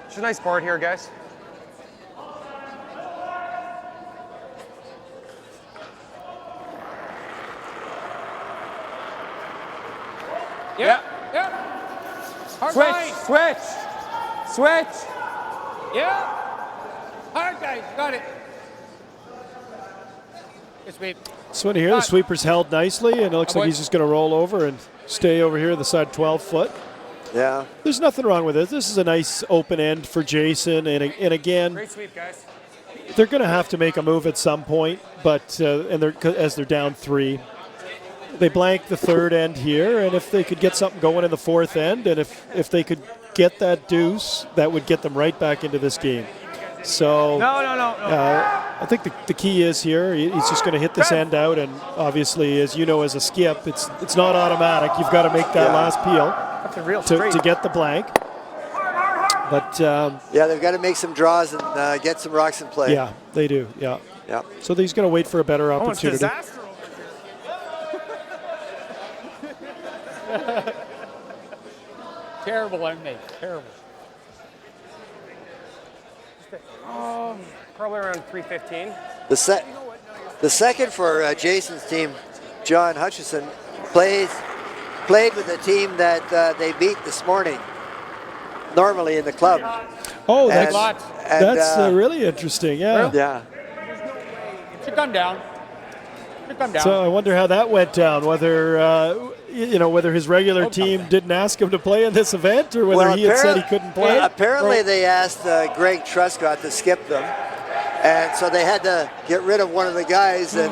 It's a nice board here, guys. Hard Switch. Yeah. Hard guys, got it. Good sweep. So in here, the sweeper's held nicely, and it looks like he's just going to roll over and stay over here, the side 12-foot. Yeah. There's nothing wrong with it. This is a nice open end for Jason, and again, Great sweep, guys. they're going to have to make a move at some point, but as they're down 3. They blank the third end here, and if they could get something going in the fourth end, and if they could get that deuce, that would get them right back into this game. So No. I think the key is here, he's just going to hit this end out, and obviously, as you know, as a skip, it's not automatic. You've got to make that last peel That's a real to get the blank. But they've got to make some draws and get some rocks in play. yeah, they do. Yeah. Yeah. So he's going to wait for a better opportunity. Disaster over here. Terrible, aren't they? Terrible. Probably around 315. The second for Jason's team, John Hutchison, played with the team that they beat this morning, normally in the club. Oh, And- Lots. and, that's really interesting. Yeah. yeah. Should come down. Should come down. So I wonder how that went down. Whether whether his regular team didn't ask him to play in this event, or whether he had said he couldn't play. Apparently, they asked Greg Truscott to skip them, and so they had to get rid of one of the guys. And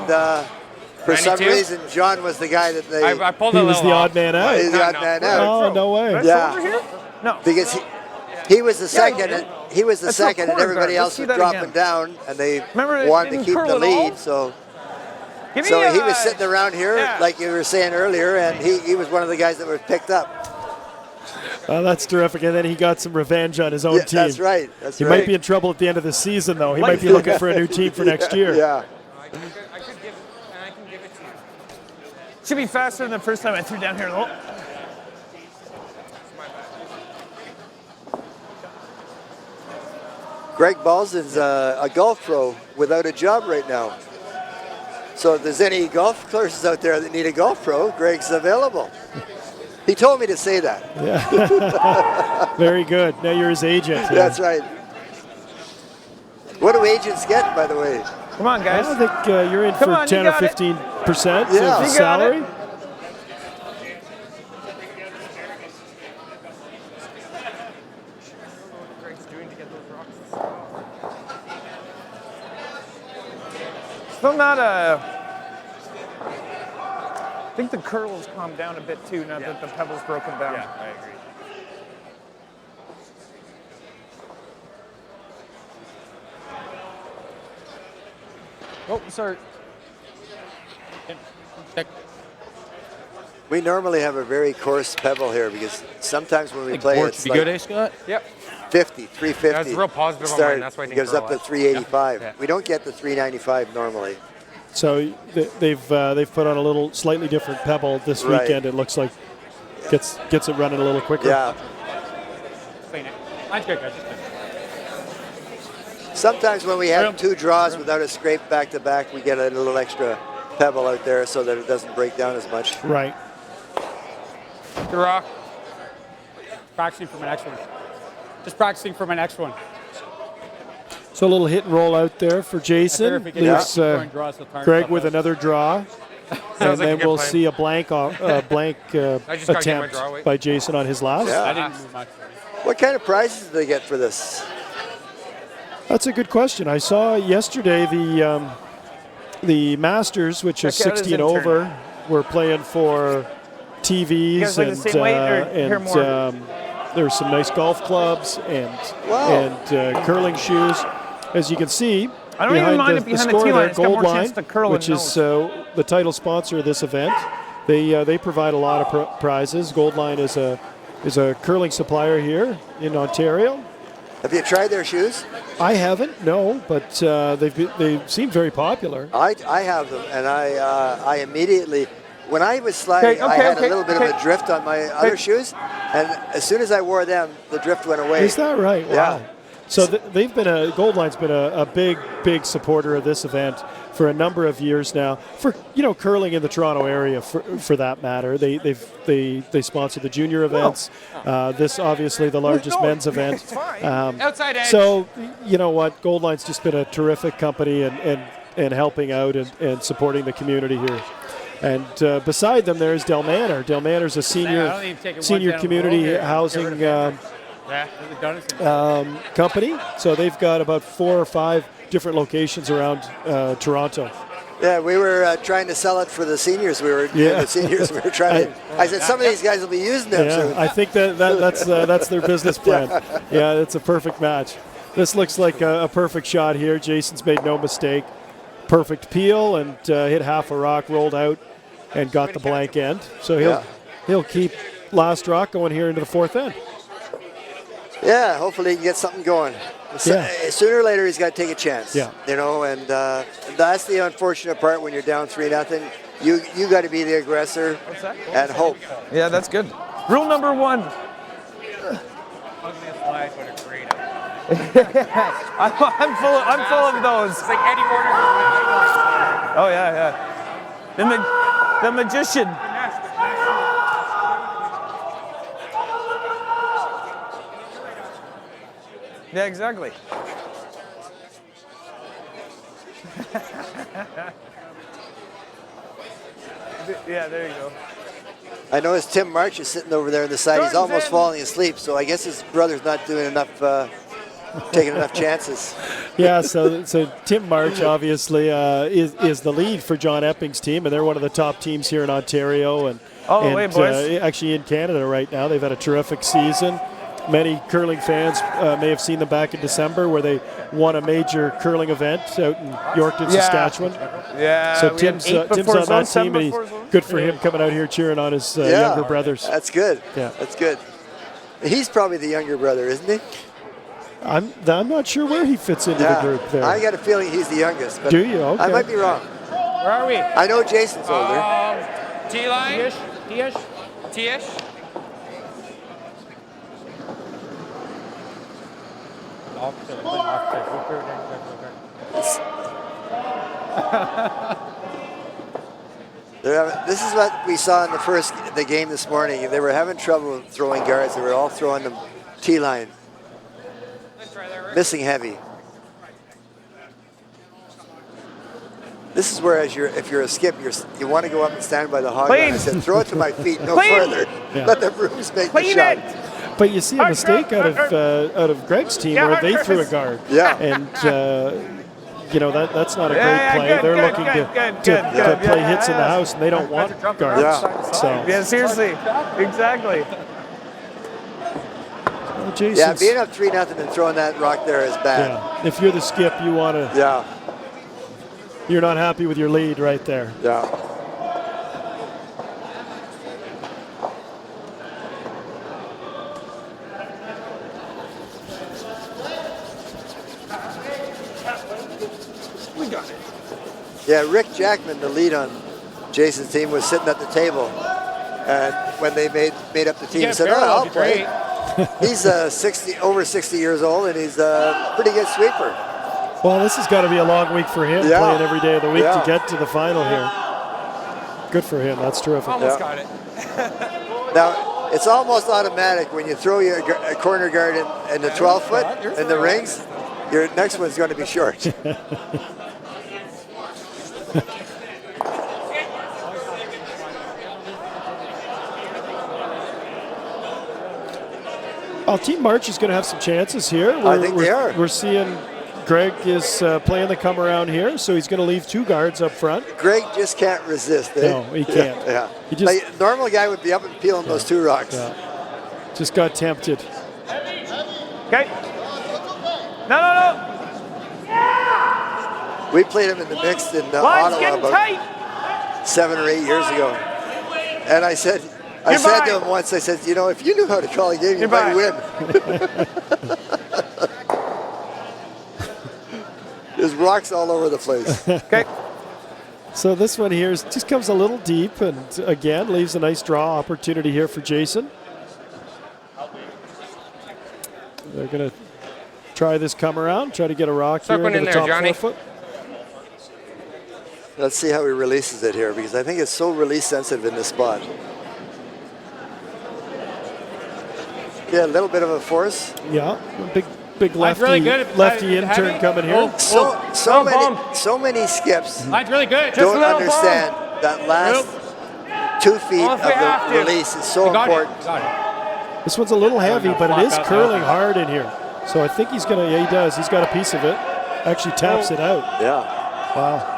for some 92? reason, John was the guy that they. I pulled He a was little the off. odd man out. He's the odd man out. Oh, no way. That's Yeah. over here? No. Because he was the second, and he was the That's not second, and corner everybody guard. else Let's was see that dropping again. down, and they Remember, it wanted to didn't keep curl the at all? lead. So Give me, he was sitting around here, yeah. like you were saying earlier, and he was one of the guys that was picked up. That's terrific. And then he got some revenge on his own Yeah, team. that's right. That's He right. might be in trouble at the end of the season, though. He might be looking for a new team for next year. Yeah. I could give it, and I can give it to you. Should be faster than the first time I threw down here. Oh. Greg Balsdon's a golf pro without a job right now. So if there's any golf courses out there that need a golf pro, Greg's available. He told me to say that. Very good. Now you're his agent. Yeah. That's right. What do agents get, by the way? Come on, guys. I think you're in Come for on, you 10 or got it. 15% Yeah. of the You got it. salary. Greg's doing to get those rocks. Still not a. I think the curls calmed down a bit too, now that the pebble's broken down. Yeah, I agree. Oh, sorry. We normally have a very coarse pebble here because sometimes when we play Board it's should be good, like eh, Scott? Yep. 50, 350. Yeah, it's real positive on Start, mine, that's why I it think goes up to it's 385. Yeah. We don't get the 395 normally. So they've put on a little slightly different pebble this Right. weekend. It looks like gets it running a little quicker. Yeah. Clean it. Mine's good, guys. Just clean it. Sometimes when we have two draws without a scrape back to back, we get a little extra pebble out there so that it doesn't break down as much. Right. Good rock. Practicing for my next one. Just practicing for my next one. So a little hit and roll out there for I figure Jason. if we get Leaves scoring draws, he'll turn Greg stuff with out. another draw. And like a then good we'll plan. see a blank just gotta get my attempt draw away. by Jason on his last. Yeah. I didn't move much. What kind of prizes do they get for this? That's a good question. I saw yesterday the Masters, which is Check out his 16 intern. over, were playing for TVs guys like the same weight, or here more? there's some nice golf clubs and Wow. curling shoes. As you can see, I don't even mind it behind the score tee line. there, It's got more chance Goldline, to curl which and is the title sponsor of this event. They provide a lot of prizes. Goldline is a curling supplier here in Ontario. Have you tried their shoes? I haven't, no, but they seem very popular. I have them, and I immediately, when I was sliding, I Okay, had okay, a little bit of a drift on my other shoes, and as soon as I wore them, the drift went away. Is that right? Wow. Yeah. So Goldline's been a big supporter of this event for a number of years now. For curling in the Toronto area, for that matter, they sponsor the junior events. This obviously the largest men's event. Outside edge. So you know what, Goldline's just been a terrific company and helping out and supporting the community here. And beside them, there's Del Manor. Del Manor's a I don't even take it one senior down the community road here. housing Get rid of it. Yeah, they've done it. company. So they've got about 4 or 5 different locations around Toronto. Yeah, we were trying to sell it for the seniors. The seniors. We were trying to. I said some of these guys will be using them soon. Yeah, I think that's their business plan. Yeah, it's a perfect match. This looks like a perfect shot here. Jason's made no mistake. Perfect peel and hit half a rock, rolled out, and got the blank end. So he'll keep last rock going here into the 4th end. Yeah, hopefully he can get something going. Yeah. Sooner or later, he's got to take a chance. Yeah. And that's the unfortunate part when you're down 3-0. You got to be the aggressor and hope. Yeah, that's good. Rule number 1. I'm full of those. It's like Eddie Warner. Oh yeah. The magician. Yeah, exactly. Yeah, there you go. I noticed Tim March is sitting over there on the side. He's Jordan's almost in. falling asleep, so I guess his brother's not doing enough, taking enough chances. Yeah, so Tim March obviously is the lead for John Epping's team, and they're one of the top teams here in Ontario and, All the way, boys. Actually in Canada right now. They've had a terrific season. Many curling fans may have seen them back in December where they won a major curling event out in Yorkton, Saskatchewan. Yeah. So we had Tim's 8 on before that zone, team, 7 and he's before zone. good for him coming out here cheering on his younger brothers. That's good. Yeah. That's good. He's probably the younger brother, isn't he? I'm not sure where he fits into the group there. I got a feeling he's the youngest. But Do you? Okay. I might be wrong. Where are we? I know Jason's older. T-line. T-ish? T-ish. This is what we saw in the game this morning. They were having trouble throwing guards. They were all throwing them T-line. Missing heavy. This is where, if you're a skip, you want to go up and stand by the hog line. I said, throw it to my feet, no further. Yeah. Let the brooms make the shot. But you see a mistake out of Greg's team where they threw a guard. Yeah. And that's not a great play. good, They're good, looking to play hits in the house, and they don't want guards. Yeah. So Yeah, seriously. Exactly. Yeah, being up 3-0 and throwing that rock there is bad. Yeah. If you're the skip, you want to. Yeah. You're not happy with your lead right there. Yeah. We got it. Yeah, Rick Jackman, the lead on Jason's team, was sitting at the table. And when they made up the team, he said, I'll play. He's over 60 years old, and he's a pretty good sweeper. Well, this has got to be a long week for him, playing every day of the week to get to the final here. Good for him. That's terrific. Almost got it. Now, it's almost automatic when you throw your corner guard in the 12-foot in the rings, your next one's going to be short. Well, Team March is going to have some chances here. I think they are. We're seeing Greg is playing the come around here, so he's going to leave 2 guards up front. Greg just can't resist. No, he can't. Yeah. He just, like, normal guy would be up and peeling those 2 rocks. Yeah. Just got tempted. Okay. No. We played him in the mixed in Line's Ottawa getting about tight. 7 or 8 years ago. And I said to him once, I said, if you knew how to call a game, you might win. There's rocks all over the place. Okay. So this one here just comes a little deep, and again leaves a nice draw opportunity here for Jason. They're going to try this come around, try to get a rock here into the top 4 foot. Let's see how he releases it here, because I think it's so release sensitive in this spot. Yeah, a little bit of a force. Yeah, big lefty, really good. lefty intern coming here. So many skips Line's really good. don't understand that last 2 feet of the release is so important. Got it. This one's a little heavy, but it is curling hard in here. So I think he's going to, he does. He's got a piece of it. Actually taps it out. Yeah. Wow.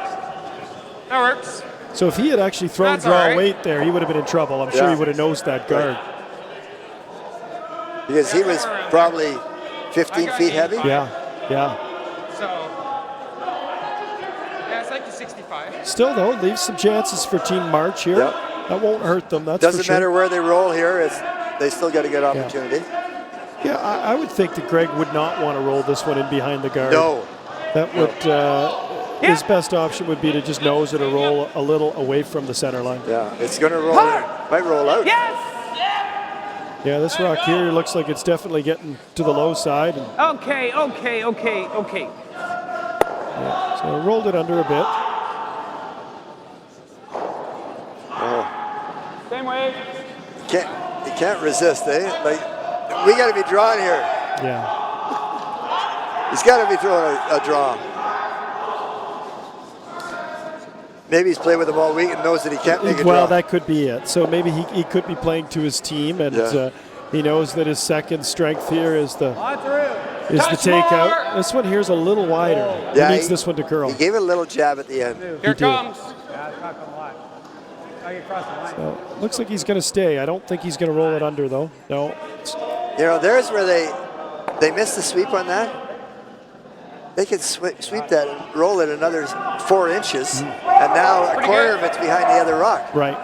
That works. So if he had actually thrown draw weight there, he would have been in trouble. I'm sure he would have nosed that guard. Because he was probably 15 feet heavy. Yeah. So, it's like the 65. Still, though, leaves some chances for Team March here. Yep. That won't hurt them, that's Doesn't for sure. matter where they roll here. They still got a good opportunity. Yeah, I would think that Greg would not want to roll this one in behind the guard. No. That would, his best option would be to just nose it or roll a little away from the center line. Yeah, it's going to roll. Might roll out. Yes. Yeah, this rock here looks like it's definitely getting to the low side. And, Okay. yeah, so rolled it under a bit. Same way. You can't resist, eh? Like, we got to be drawn here. Yeah. He's got to be throwing a draw. Maybe he's played with them all week and knows that he can't make a draw. Well, that could be it. So maybe he could be playing to his team, and he knows that his second strength here is the takeout. This one here is a little wider. Yeah, he needs this one to curl. He gave it a little jab at the end. Here it comes. Yeah, it's not coming live. I get across the line. So, looks like he's going to stay. I don't think he's going to roll it under, though. No. You know, there's where they missed the sweep on that. They could sweep that and roll it another 4 inches, and now a corner of it's behind the other rock. Right.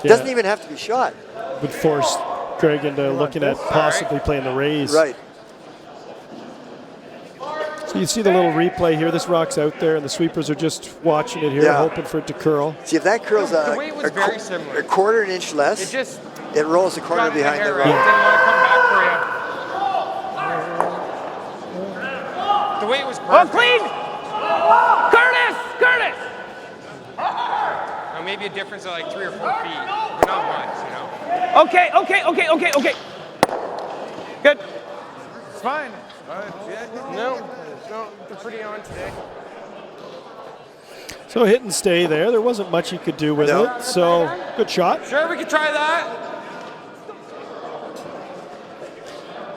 It doesn't even have to be shot. Would force Greg into looking at possibly playing the raise. Right. So you see the little replay here. This rock's out there, and the sweepers are just watching it here, hoping for it to curl. See, if that curls The weight was very similar. a quarter an inch less, it rolls the corner got in behind the hair, rock. right? Didn't want to come back for you. The weight was Oh, perfect. clean! Curtis! Now, maybe a difference of like 3 or 4 feet, but not much, you know? Okay. Good. It's fine. No, they're pretty on today. So hit and stay there. There wasn't much he could do with it. So good shot. Sure, we could try that.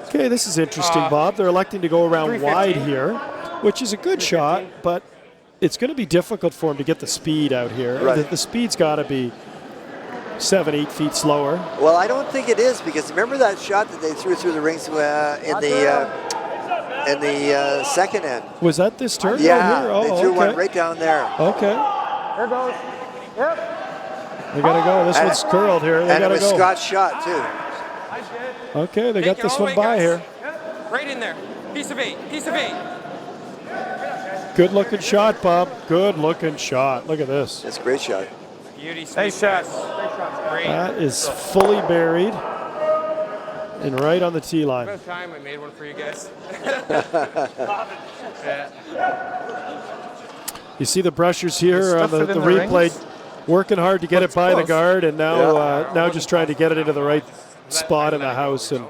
Okay, this is interesting, Bob. They're electing to go around wide here, which is a good shot, but it's going to be difficult for him to get the speed out here. Right. The speed's got to be 7-8 feet slower. Well, I don't think it is, because remember that shot that they threw through the rings in the second end? Was that this turn? Yeah, here? Oh, they threw one okay. right down there. Okay. There goes. Yep. They got to go. This one's curled here. They And got it to was go. Scott's shot, too. Okay, they got Take it this all the one way, by guys. here. Right in there. Piece of 8. Piece of 8. Good looking shot, Bob. Good looking shot. Look at this. It's a great shot. Beauty sweep. Nice shot. Great. That is fully buried and right on the tee line. About time I made one for you guys. You see the brushers here on stuff it the in the replay, rings? working hard to get it by the close. guard, and now now just trying to get it into the right spot in the house. And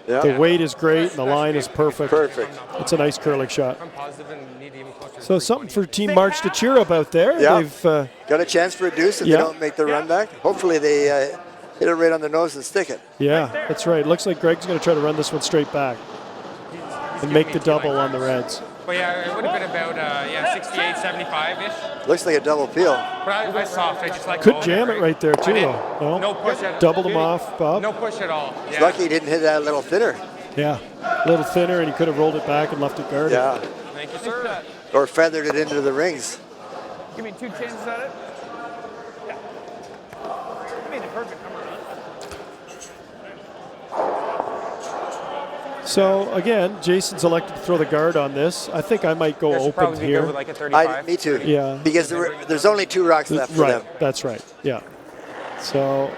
the weight is great, and the line is perfect. Perfect. It's a nice curling shot. I'm positive and need even closer. So something for Team March to cheer about there. Yeah. They've Got a chance for a deuce if they don't make the run back. Hopefully they hit it right on the nose and stick it. yeah, that's right. Looks like Greg's going to try to run this one straight back and make the double on the Reds. But yeah, it would have been about 68, 75-ish. Looks like a double peel. But I soft. I just like Could going jam there, it right there I too, didn't- though. No push at all. Doubled him off, Bob. No push at all. It's Yeah. lucky he didn't hit that a little thinner. Yeah, a little thinner, and he could have rolled it back and left it guarded. Yeah. Thank you, sir. Or feathered it into the rings. Give me 2 chances at it. Yeah. I made the perfect number. So again, Jason's elected to throw the guard on this. I think I might go There should open probably be good here. with like a 35. Me too. Yeah. Because there's only 2 rocks left for them. Right, that's right. Yeah. So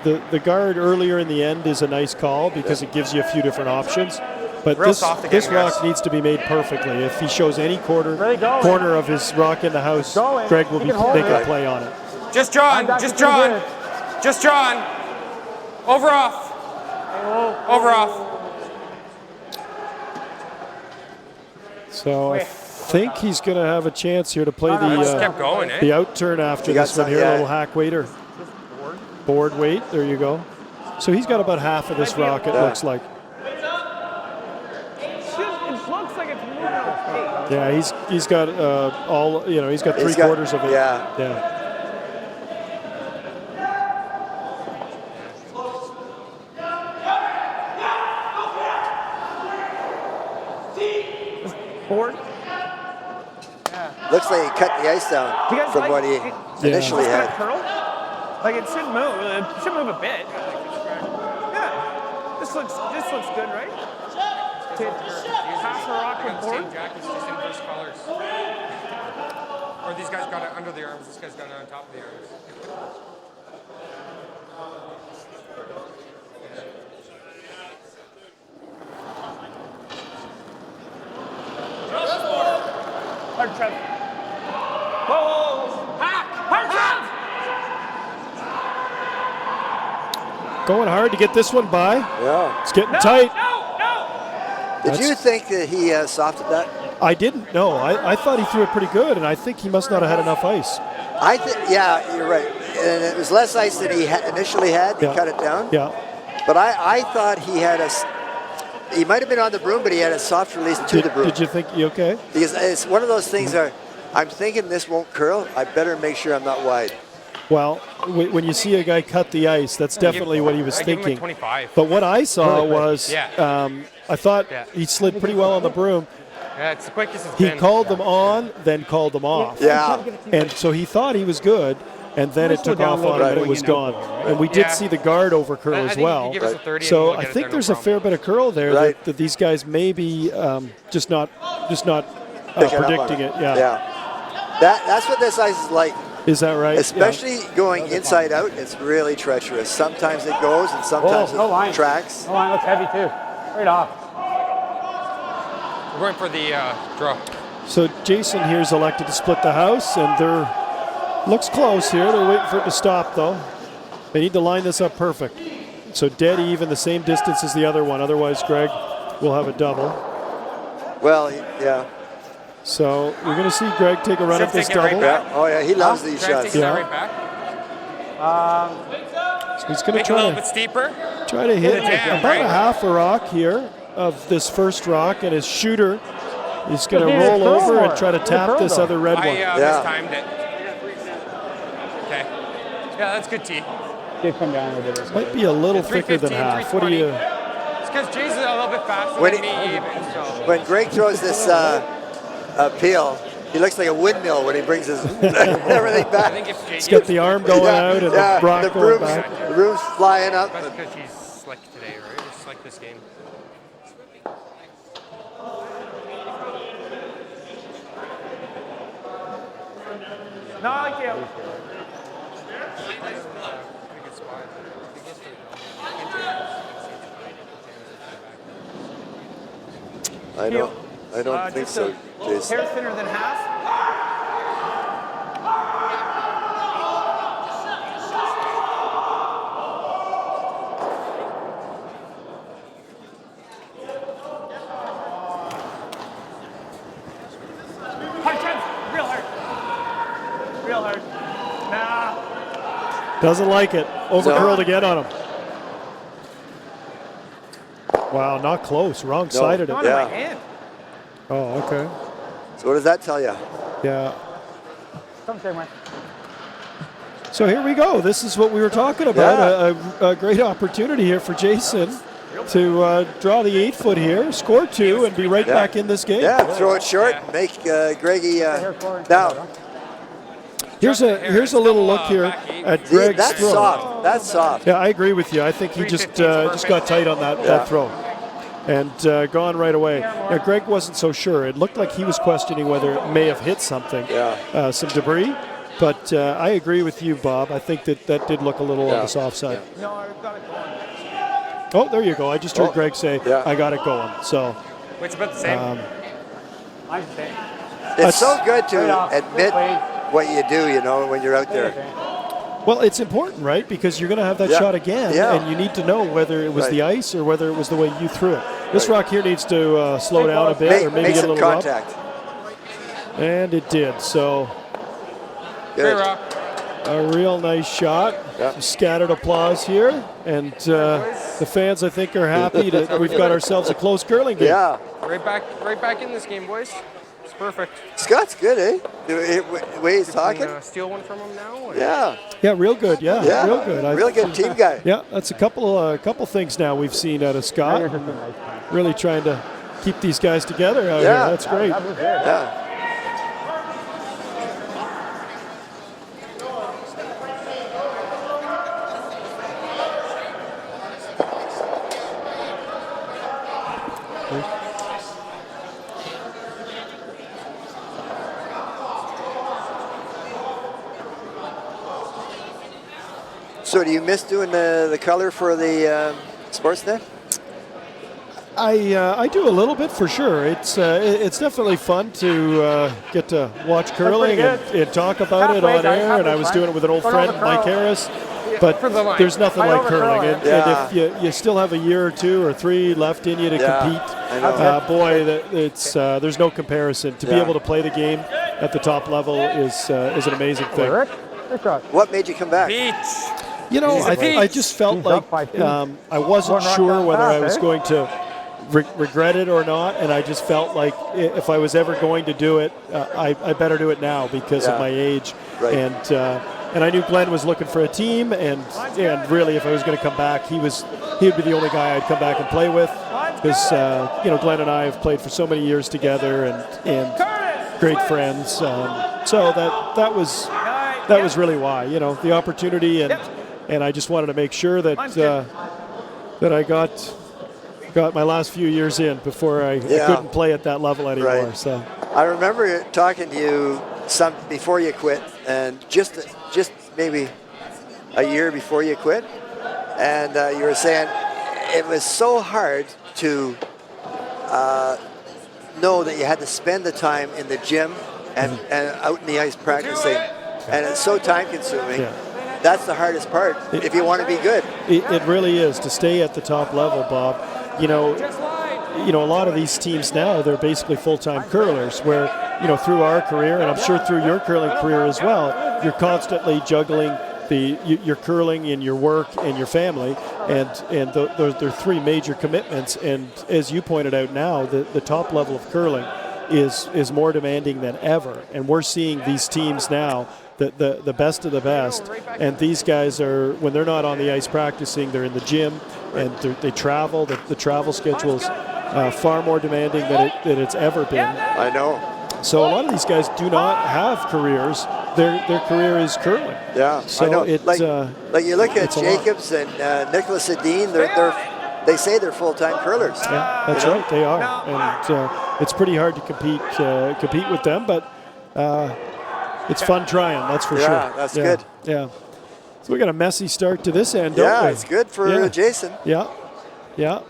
the guard earlier in the end is a nice call because it gives you a few different options. But Real this soft again, this guys. rock needs to be made perfectly. If he shows any corner of his rock in the house, Greg will be making a play on it. Just drawn. Just drawn. Just drawn. Over off. Over off. So I think he's going to have a chance here to play Just kept the going, eh? the out turn after You got this one some- here. A yeah. little hack waiter. Board weight. There you go. So he's got about half of this rock, it looks like. It looks like it's moving okay. Yeah, he's got all, he's got He's 3/4 of it. Yeah. Yeah. Board. Looks like he cut the ice down You guys from like what he it? initially It's had. gonna curl? Like it should move. It should move a bit. Yeah. This looks good, right? Half a rock with board. Same jackets, just inverse colors. Or these guys got it under the arms. This guy's got it on top of the arms. Hard trap. Whoa! Hard trap! Going hard to get this one by. Yeah. It's getting tight. No! Did you think that he softed that? I didn't know. I thought he threw it pretty good, and I think he must not have had enough ice. Yeah, you're right. And it was less ice than he initially had. He cut it down. Yeah. But I thought he had he might have been on the broom, but he had a soft release to the broom. Did you think you okay? Because it's one of those things where I'm thinking this won't curl. I better make sure I'm not wide. Well, when you see a guy cut the ice, that's definitely what he was thinking. 25. But what I saw was, I thought he slid pretty well on the broom. Yeah, it's the quickest it's He been. called them on, then called them off. Yeah. And so he thought he was good, and then it took off on him and it was gone. And we did see the guard over curl as well. So I think there's a fair bit of curl there that these guys may be just not predicting it. Yeah. That's what this ice is like. Is that right? Especially going inside out, it's really treacherous. Sometimes it goes and sometimes it tracks. The line looks heavy too. Right off. We're going for the draw. So Jason here's elected to split the house, and they're looks close here. They're waiting for it to stop, though. They need to line this up perfect. So dead even, the same distance as the other one. Otherwise, Greg will have a double. Well, yeah. So we're going to see Greg take a run at this double. Oh, yeah, he loves these shots. Right back. So he's going to Make it a little bit steeper. try to hit jam, about a half a rock here of this first rock, and his shooter is going to roll over and try to tap this other red one. I mistimed it. Okay. Yeah, that's good tee. Did come down a little bit. Might be a little thicker than half. What do you? It's because Jay's a little bit faster than me even. So. When Greg throws this peel, he looks like a windmill when he brings his everything back. I think if He's got the arm going out and the rock going back. The broom's flying up. That's because he's slick today, right? He's slick this game. No, I can't. I don't think so, Jason. Hair thinner than half. Hard chance, real hard. Real hard. Nah. Doesn't like it. Overcurled again on him. Wow, not close. Wrong side of it. Not in my hand. Oh, okay. So what does that tell you? Yeah. Come same way. So here we go. This is what we were talking about. A great opportunity here for Jason to draw the 8-foot here, score 2, and be right back in this game. Yeah, throw it short and make Greggy down. Here's a little look here at Greg's That's throw. soft. That's soft. Yeah, I agree with you. I think he just got tight on that throw and gone right away. Now, Greg wasn't so sure. It looked like he was questioning whether it may have hit something, some debris. But I agree with you, Bob. I think that did look a little on the soft side. No, I've got it going. Oh, there you go. I just heard Greg say, I got it going. So, It's about the same. Mine's the same. It's so good to admit what you do, when you're out there. well, it's important, right? Because you're going to have that shot again, and you need to know whether it was the ice or whether it was the way you threw it. This rock here needs to slow down a bit or maybe make get a some little contact. rub. And it did. So, Good. a real nice shot. Some scattered applause here. And the fans, I think, are happy that we've got ourselves a close curling game. Yeah. Right back in this game, boys. It's perfect. Scott's good, eh? The way he's talking. Steal one from him now? Or? Yeah. Yeah, real good. Yeah, real good. Real good team guy. Yeah, that's a couple things now we've seen out of Scott. Really trying to keep these guys together out here. That's great. Yeah. So do you miss doing the color for the Sportsnet? I do a little bit for sure. It's definitely fun to get to watch curling and talk about it on air. And I was doing it with an old friend, Mike Harris, but for the line. there's nothing Right like over curling. curling. And if you still have a year or 2 or 3 left in you to compete, I know. boy, there's no comparison. To be Yeah. able to play the game at the top level is an amazing thing. Rick? Rick Rock. What made you come back? Beach. You know, I just felt He's like up by 2. I wasn't Going right sure down whether I path, was eh? going to regret it or not, and I just felt like if I was ever going to do it, I better do it now because Yeah. of my age. Right. And I knew Glenn was looking for a team, and really, if I was going to come back, he would be the only guy I'd come back and play with because Glenn and I have played for so many years together and great friends. So that was really why, the opportunity, and I just wanted to make sure that that I got my last few years in before I couldn't play at that level anymore. Right. So I remember talking to you before you quit, and just maybe a year before you quit, and you were saying it was so hard to know that you had to spend the time in the gym and out in the ice practicing, and it's so time consuming. Yeah. That's the hardest part if you want to be good. it really is to stay at the top level, Bob. A lot of these teams now, they're basically full-time curlers where, through our career, and I'm sure through your curling career as well, you're constantly juggling your curling and your work and your family, and those are 3 major commitments. And as you pointed out now, the top level of curling is more demanding than ever. And we're seeing these teams now, the best of the best, and these guys are, when they're not on the ice practicing, they're in the gym, and they travel. The travel schedule is far more demanding than it's ever been. I know. So a lot of these guys do not have careers. Their career is curling. Yeah, So I know. it, like you look at it's a lot. Jacobs and Nicholas Edin, they say they're full-time curlers. Yeah, that's right. They are, and it's pretty hard to compete with them. But it's fun trying. That's for sure. Yeah, that's good. Yeah. So we got a messy start to this end, don't Yeah, we? it's good for Jason. Yeah.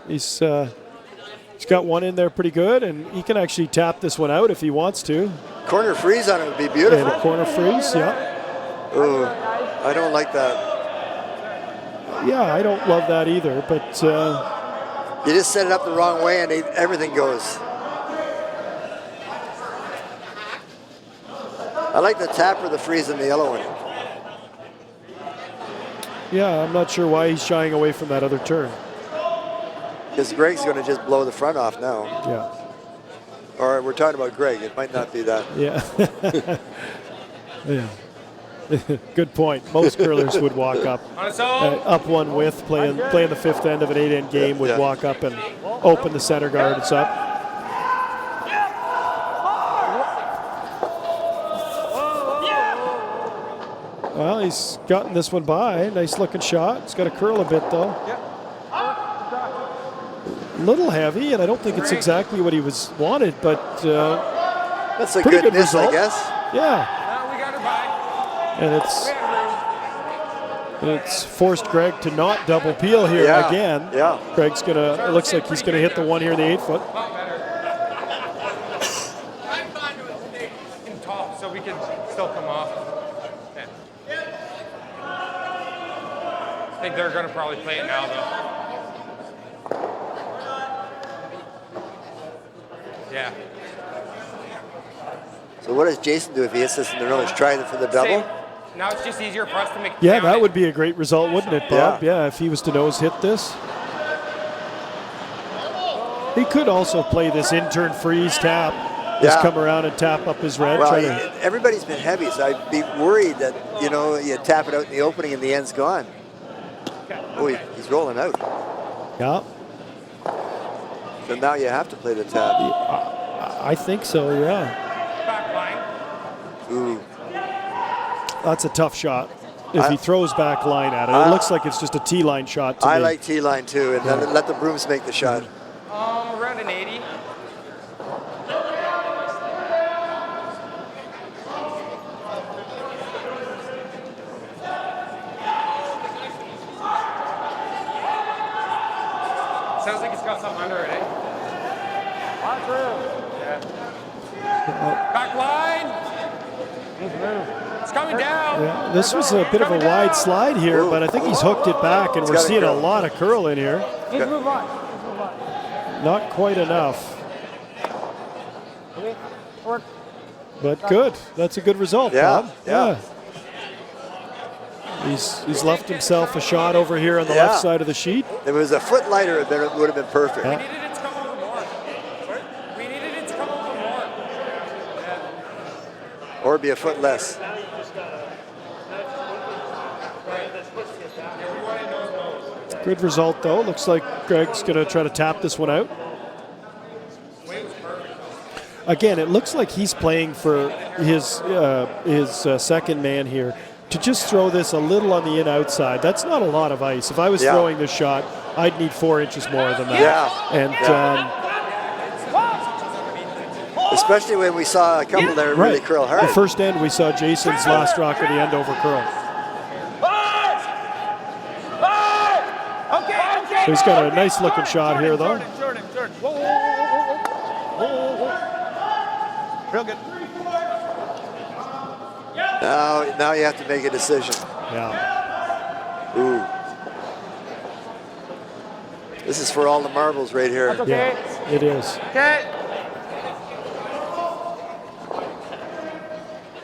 He's got one in there pretty good, and he can actually tap this one out if he wants to. Corner freeze on it would be beautiful. And a corner freeze, yeah. Ooh, I don't like that. Yeah, I don't love that either, but You just set it up the wrong way and everything goes. I like the tap or the freeze in the yellow one. yeah, I'm not sure why he's shying away from that other turn. Because Greg's going to just blow the front off now. Yeah. Or we're talking about Greg. It might not be that. Yeah. Yeah. Good point. Most curlers would walk up. On its own. Up one with, playing the 5th end of an 8-end game, would walk up and open the center guard. It's up. Well, he's gotten this one by. Nice looking shot. It's got to curl a bit though. A little heavy, and I don't think it's exactly what he wanted, but That's a pretty good good miss, I result. guess. yeah. Now we got her by. And it's forced Greg to not double peel here Yeah, again. yeah. Greg's it looks like he's gonna hit the one here in the 8-foot. In top, so we can still come off. Yeah. I think they're going to probably play it now, though. Yeah. So what does Jason do if he hits this in the nose? Try for the double? Same. Now it's just easier for us to make. Yeah, count that it. would be a great result, wouldn't it, Bob? Yeah. Yeah, if he was to nose hit this. He could also play this in-turn freeze tap. Just Yeah. come around and tap up his red. Well, try to, everybody's been heavy, so I'd be worried that, you tap it out in the opening and the end's gone. Oh, he's rolling out. yeah, So now you have to play the tap. I think so, yeah. Back line. Ooh. That's a tough shot. If he throws back line at it, it looks like it's just a T-line shot to I me. like T-line too, and then let the brooms make the shot. Around an 80. Sounds like it's got something under it, eh? Yeah. Back line. It's coming down. Yeah, this was a bit of a wide slide here, but I think he's hooked it back, and we're gotta seeing a curl. lot of curl in here. Need to move on. Need to move on. Not quite enough, Okay, work. but good. That's a good result, Yeah, Bob. yeah. He's left himself a shot over here on the Yeah. left side of the sheet. If it was a foot lighter, it would have been perfect. Yeah. We needed it to come over more. We needed it to come over more. Or be a foot less. Good result, though. Looks like Greg's going to try to tap this one out. Again, it looks like he's playing for his second man here to just throw this a little on the outside. That's not a lot of ice. If I was Yeah. throwing this shot, I'd need 4 inches more than that. Yeah. And Especially when we saw a couple there really curl hard. the first end, we saw Jason's last rock at the end over curl. Okay. So he's got a nice looking shot here, though. Jordan. Whoa, whoa, whoa, whoa, whoa, whoa. Real good. Now you have to make a decision. Yeah. Ooh. This is for all the marbles right here. That's okay. Yeah, it is. Okay.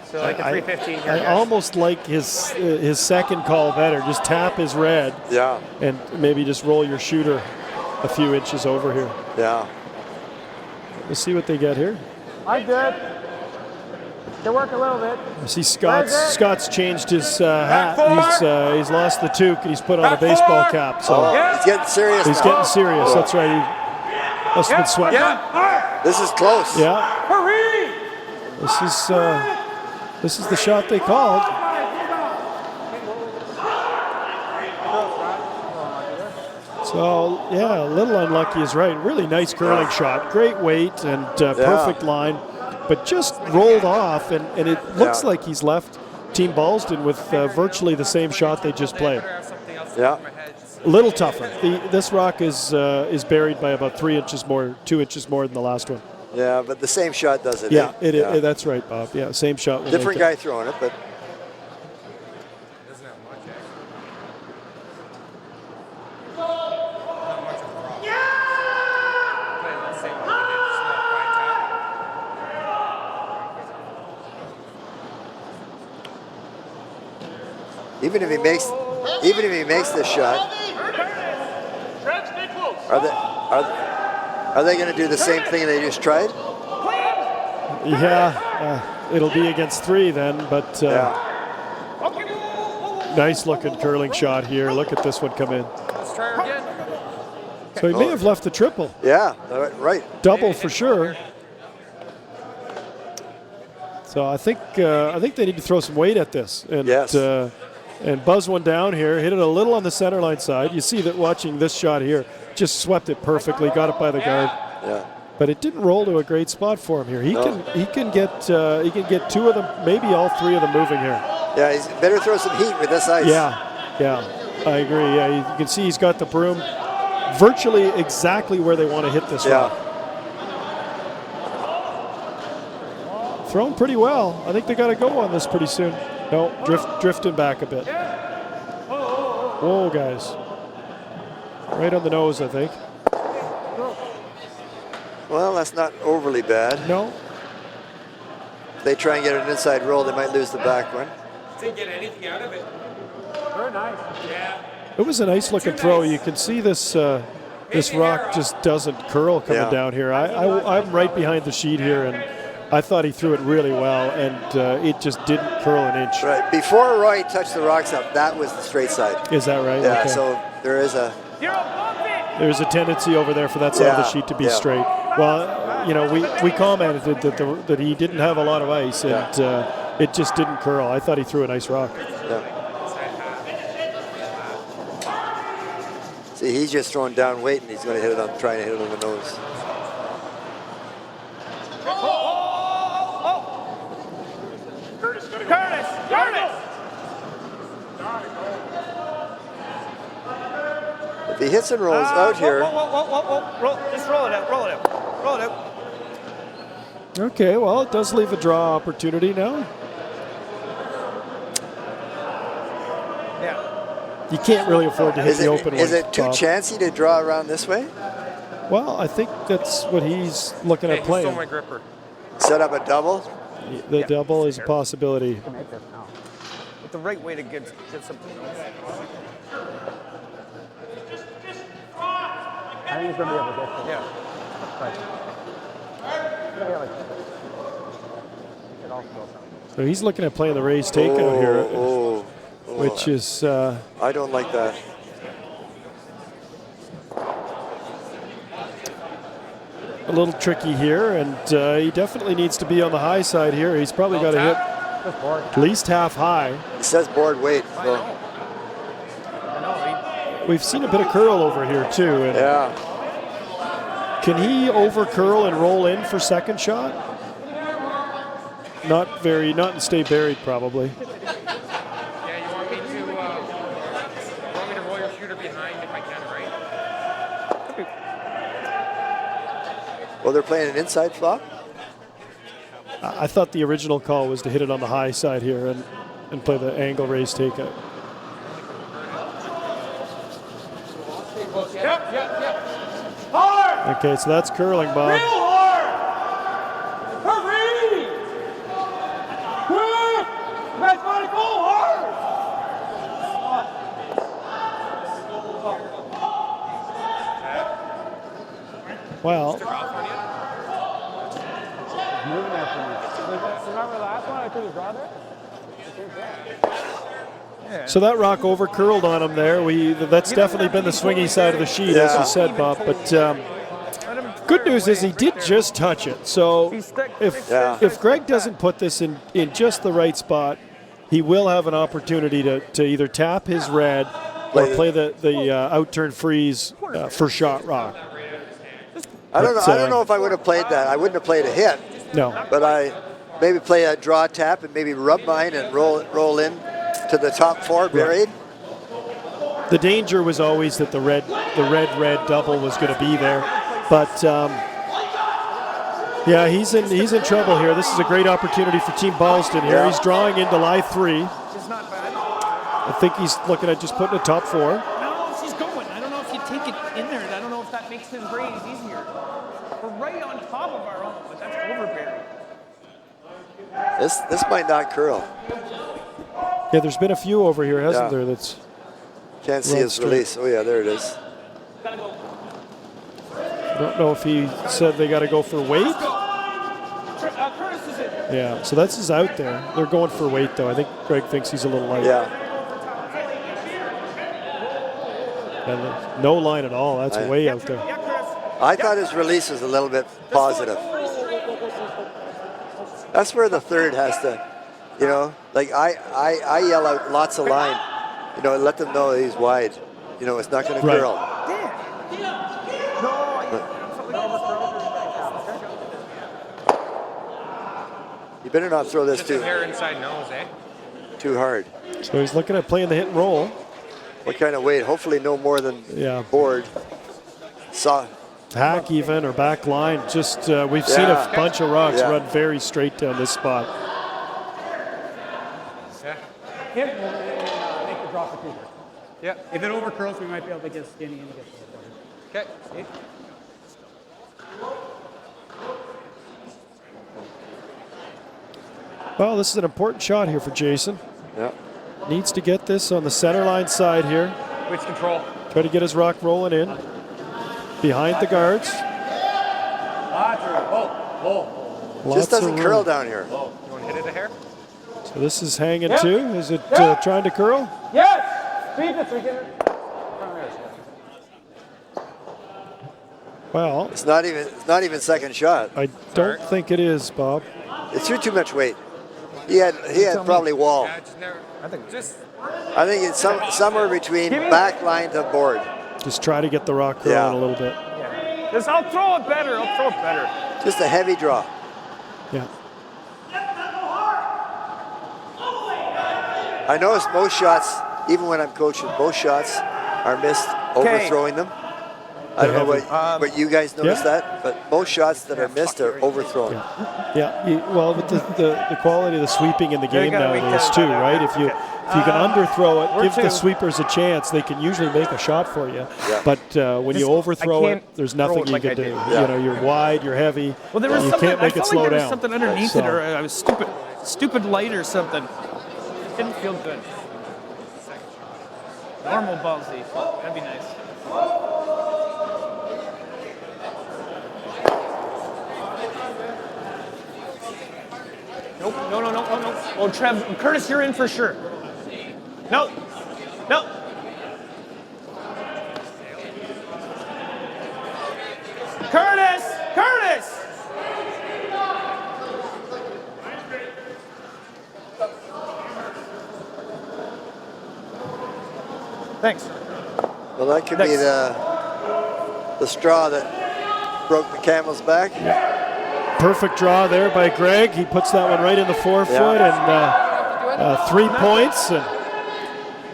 So like a 315 here, I guys. almost like his second call better. Just tap his red Yeah, and maybe just roll your shooter a few inches over here. yeah. We'll see what they get here. I'm good. They work a little bit. I see Scott's changed his hat. four. He's lost the toque and he's put on a Back baseball four. cap. So Oh, he's getting serious he's now. getting serious. That's right. He must have been sweating. This is close. Yeah. Hurry! This is the shot they called. So yeah, a little unlucky is right. Really nice curling shot. Great weight and perfect line, but just rolled off, and it looks Yeah. like he's left Team Balsdon with virtually the same shot they just played. Yeah. A little tougher. This rock is buried by about 2 inches more than the last one. Yeah, but the same shot does it. Yeah, eh? that's right, Bob. Yeah, same shot. will Different make it. guy throwing it, but Doesn't have much, Not much of a rock. Play the same way we did, just a little quiet tap. even if he makes this shot, are they going to do the same thing they just tried? Yeah, it'll be against 3 then, but Yeah. nice looking curling shot here. Look at this one come in. Let's try her again. So he may have left the triple. Yeah. Right. Double for sure. So I think they need to throw some weight at this and Yes. and buzz one down here. Hit it a little on the center line side. You see that watching this shot here, just swept it perfectly, got it by the guard. Yeah. But it didn't roll to a great spot for him here. He can get 2 of them, maybe all 3 of them moving here. Yeah. He's better throw some heat with this ice. Yeah, I agree. Yeah, you can see he's got the broom virtually exactly where they want to hit this Yeah. rock. Thrown pretty well. I think they got to go on this pretty soon. No, drifting back a bit. Whoa, guys. Right on the nose, I think. Well, that's not overly bad. No. If they try and get an inside roll, they might lose the back one. Didn't get anything out of it. Very nice. Yeah. It was a nice looking throw. You can see this rock just doesn't curl coming Yeah. down here. I'm right behind the sheet here, and I thought he threw it really well, and it just didn't curl an inch. Right. Before Roy touched the rocks up, that was the straight side. Is that right? Yeah. Okay. So there is a. There's a tendency over there for that side of the Yeah, sheet to be yeah. straight. Well, we commented that he didn't have a lot of ice, and it just didn't curl. I thought he threw a nice rock. Yeah. See, he's just throwing down weight, and he's going to hit it on, trying to hit it on the nose. Curtis! If he hits and rolls out here, Just roll it out. Okay, well, it does leave a draw opportunity now. you can't really afford to hit the open Is one. it too Bob. chancy to draw around this way? Well, I think that's what he's looking Hey, at who stole playing. my gripper? Set up a double? The double is a possibility. But the right way to get something. I think he's going to be able to get to it. Yeah. So he's looking at playing the raised takeout here, Oh, which is I don't like that. a little tricky here, and he definitely needs to be on the high side here. He's probably got to hit at least half high. It says board weight. So, We've seen a bit of curl over here too. And yeah. can he over curl and roll in for second shot? Not in stay buried probably. Yeah, you want me to roll your shooter behind if I can, right? Well, they're playing an inside flop. I thought the original call was to hit it on the high side here and play the angle raise takeout. Yep. Hard! Okay, so that's curling, Bob. Real hard! Hurry! Quick! Mathematical hard! Well, Remember the last one? I took a draw there? so that rock over curled on him there. That's definitely been the swingy side of the sheet, as you said, Bob. But good news is he did just touch it. So if Greg doesn't put this in just the right spot, he will have an opportunity to either tap his red or play the outturn freeze for shot rock. I don't know if I would have played that. I wouldn't have played a hit. No. But I maybe play a draw tap and maybe rub mine and roll in to the top four buried. The danger was always that the red double was going to be there, but yeah, he's in trouble here. This is a great opportunity for Team Balsdon here. Yeah. He's drawing into lie 3. It's not bad. I think he's looking at just putting a top 4. I don't know if she's going. I don't know if you take it in there, and I don't know if that makes his raise easier. We're right on top of our own, but that's overbearing. This might not curl. Yeah, there's been a few over here, hasn't there? That's Can't see Run his straight. release. Oh yeah, there it is. I don't know if he said they got to go for weight. Curtis is in. Yeah, so that's his out there. They're going for weight though. I think Greg thinks he's a little light. Yeah. And no line at all. That's way out there. Yeah, Curtis. I thought his release was a little bit positive. That's where the third has to, like I yell out lots of line, let them know he's wide. It's not going to Right. curl. No, I felt like You better not throw this Just a hair inside nose, eh? too hard. So he's looking at playing the hit and roll. What kind of weight? Hopefully no more than board. Hack even or back line. Just we've seen a bunch of rocks run very straight down this spot. Yeah. Him and make the draw for two. Yeah. If it over curls, we might be able to get skinny and get the Okay. See? Well, this is an important shot here for Jason. Yeah. Needs to get this on the center line side here. Which control? Try to get his rock rolling in. Behind the guards. Lots Just doesn't of curl room. down here. You want to hit it a hair? So this is hanging too. Is it trying to curl? Yes! Speed it so we can. Well, It's not even second shot. I don't think it is, Bob. It's too much weight. He had probably wall. Yeah, just never. I think I think it's somewhere between back line to board. Just try to get the rock curling a little bit. I'll throw it better. Just a heavy draw. Yeah. I notice most shots, even when I'm coaching, most shots are missed overthrowing them. I don't know heavy. what you guys noticed Yeah. that, but most shots that are missed are overthrown. Yeah, well, with the quality of the sweeping in the game go, we nowadays can- too, right? If you can underthrow it, we're give the two. sweepers a chance, they can usually make a shot for you. Yeah. But when you Just- overthrow I it, can't there's throw nothing it you like can I do. did. Yeah. You know, you're wide, you're heavy. Well, there was you something. can't I make it felt slow like there down. was something underneath So- it, or I was stupid light or something. It didn't feel good. Normal ballsy. That'd be nice. Nope. No. Oh, Trev, Curtis, you're in for sure. No. Curtis! Thanks. Well, that could be Next. the straw that broke the camel's back. Perfect draw there by Greg. He puts that one right in the forefoot and 3 points. And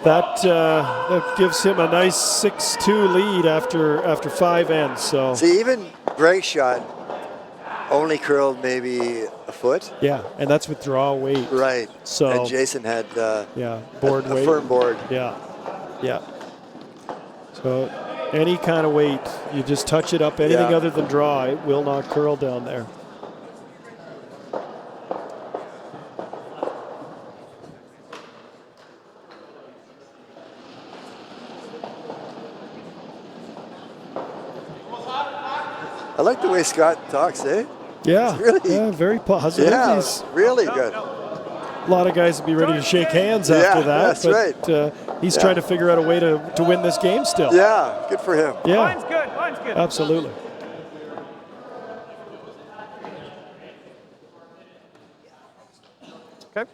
that gives him a nice 6-2 lead after 5 ends. So See, even Greg's shot only curled maybe a foot. yeah, and that's with draw weight. Right. So and Jason had board a weight. firm board. Yeah. So any kind of weight, you just touch it up, anything Yeah. other than draw, it will not curl down there. I like the way Scott talks, eh? Yeah, Really? yeah, very positive. Yeah, He's, really good. a lot of guys would be ready to shake hands after that, that's but he's trying to figure out a way to win this game still. Yeah, good for him. Yeah, Line's good. absolutely. Okay.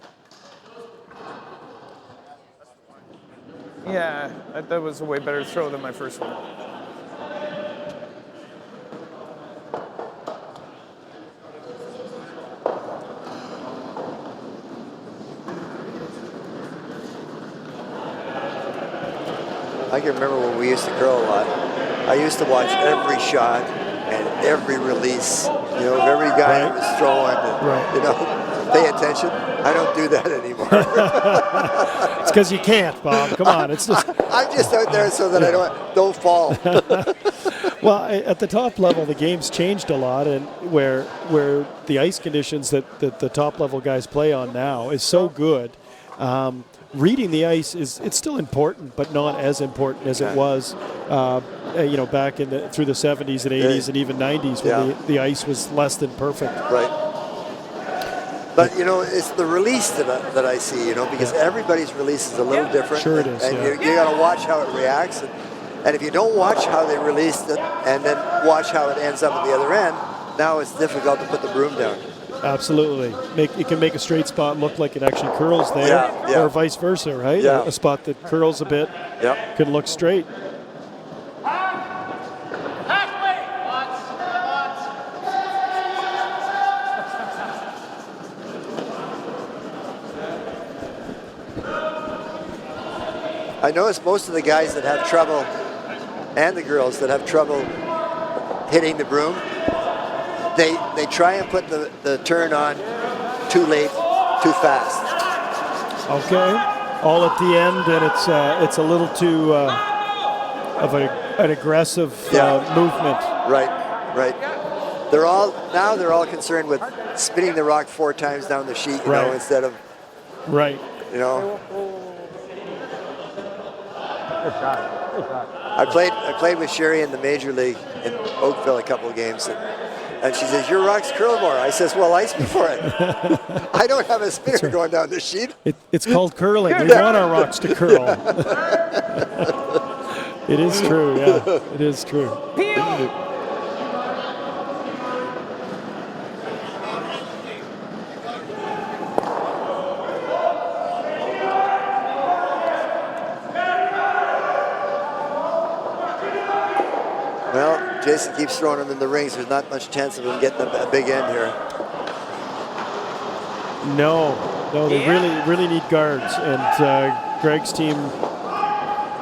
Yeah, that was a way better throw than my first one. I can remember when we used to curl a lot. I used to watch every shot and every release, of every guy who was throwing and, pay attention. I don't do that anymore. It's because you can't, Bob. Come on, it's just. I'm just out there so that I don't fall. Well, at the top level, the game's changed a lot, and where the ice conditions that the top level guys play on now is so good. Reading the ice it's still important, but not as important as it was, back through the 70s and 80s and even 90s when the ice was less than perfect. Right. But it's the release that I see, because everybody's release is a little different. Sure it is, and yeah. you got to watch how it reacts, and if you don't watch how they released it, and then watch how it ends up at the other end, now it's difficult to put the broom down. Absolutely. It can make a straight spot look like it actually curls there, or vice versa, right? Yeah. A spot that curls a bit can look straight. I notice most of the guys that have trouble, and the girls that have trouble hitting the broom, they try and put the turn on too late, too fast. Okay, all at the end, and it's a little too of an aggressive movement. Right. They're all concerned with spinning the rock 4 times down the sheet, instead of Right. Good shot. I played with Sherry in the major league in Oakville a couple of games, and she says, "Your rocks curl more." I says, "Well, ice me for it." I don't have a spinner going down the sheet. It's called curling. We want our rocks to curl. It is true. Yeah, it is true. Well, Jason keeps throwing them in the rings. There's not much chance of him getting a big end here. No, they really need guards, and Greg's team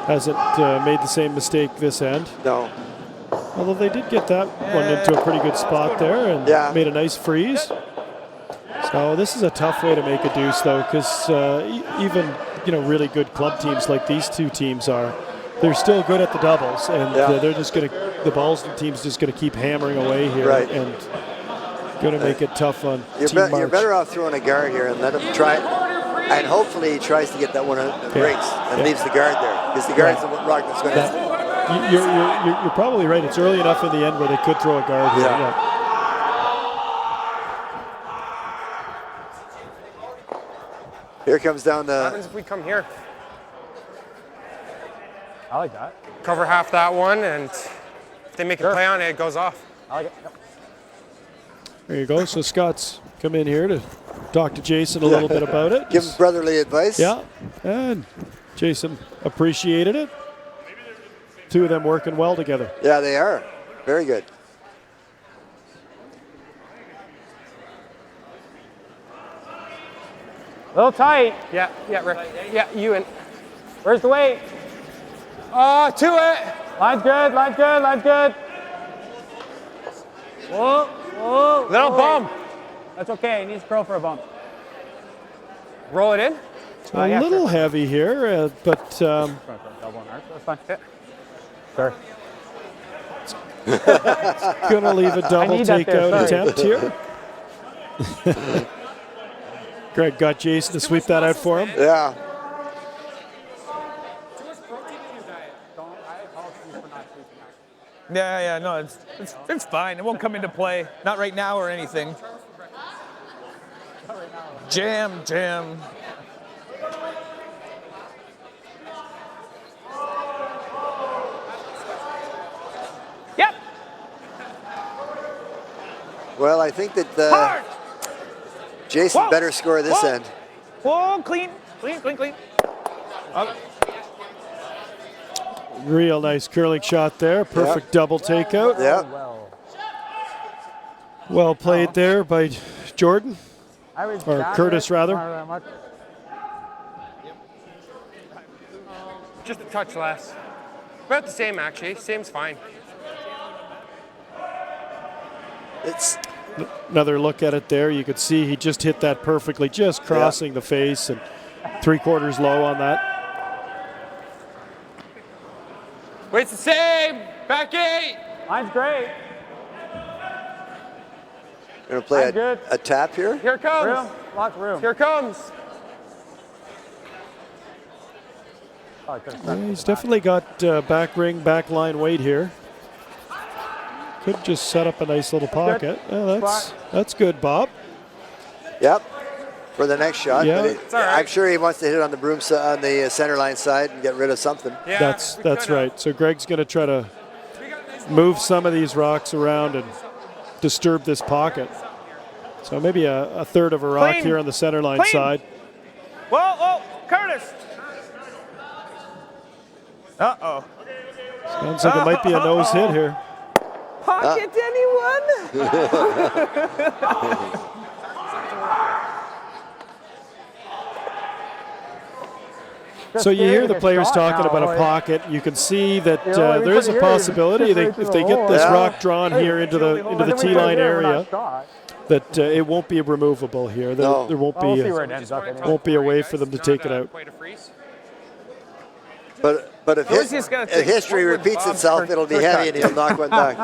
hasn't made the same mistake this end. No. Although they did get that one into a pretty good spot there and made a nice freeze. So this is a tough way to make a deuce, though, because even really good club teams like these two teams are, they're still good at the doubles, and they're just going to. The Balsdon team's just going to keep hammering away here, and going to make it tough on Team March. You're better off throwing a guard here and let him try, and hopefully he tries to get that one breaks and leaves the guard there, because the guard's the rock that's going to. You're probably right. It's early enough in the end where they could throw a guard here. Yeah. Here comes down the. What happens if we come here? I like that. Cover half that one, and if they make a play on it, it goes off. I like it. Yep. There you go. So Scott's come in here to talk to Jason a little bit about it. Give him brotherly advice. Yeah, and Jason appreciated it. Two of them working well together. Yeah, they are. Very good. A little tight. Yeah, Rick. Yeah, you and. Where's the weight? Oh, to it. Line's good, line's good, line's good. Whoa, whoa. Little bump. That's okay, he needs to curl for a bump. Roll it in. A little heavy here, but. Double on arch, that's fine. Yeah. Sure. Gonna leave a double takeout attempt here. Greg got Jason to sweep that out for him. Yeah. Yeah, no, it's fine. It won't come into play. Not right now or anything. Jam. Yep. Well, I think that Jason better score this end. Whoa, clean. Real nice curling shot there. Perfect double takeout. Yeah. Well played there by Jordan. Or Curtis, rather. Just a touch less. About the same, actually. Same's fine. It's another look at it there. You could see he just hit that perfectly, just crossing the face and 3/4 low on that. Weight's the same. Back 8. Line's great. going to play a tap here. Here it comes. Room, lots of room. Here it comes. He's definitely got back ring, back line weight here. Could just set up a nice little pocket. That's good, Bob. Yep. For the next shot. Yeah. But I'm sure he wants to hit it on the on the center line side and get rid of something. Yeah, that's right. So Greg's going to try to move some of these rocks around and disturb this pocket. So maybe a third of a rock here on the center line side. Whoa, Curtis. Uh-oh. Sounds like it might be a nose hit here. Pocket anyone? So you hear the players talking about a pocket. You can see that there is a possibility if they get this rock drawn here into the tee line area, that it won't be removable here. There won't be a way for them to take it out. But if history repeats itself, it'll be heavy and he'll knock one back.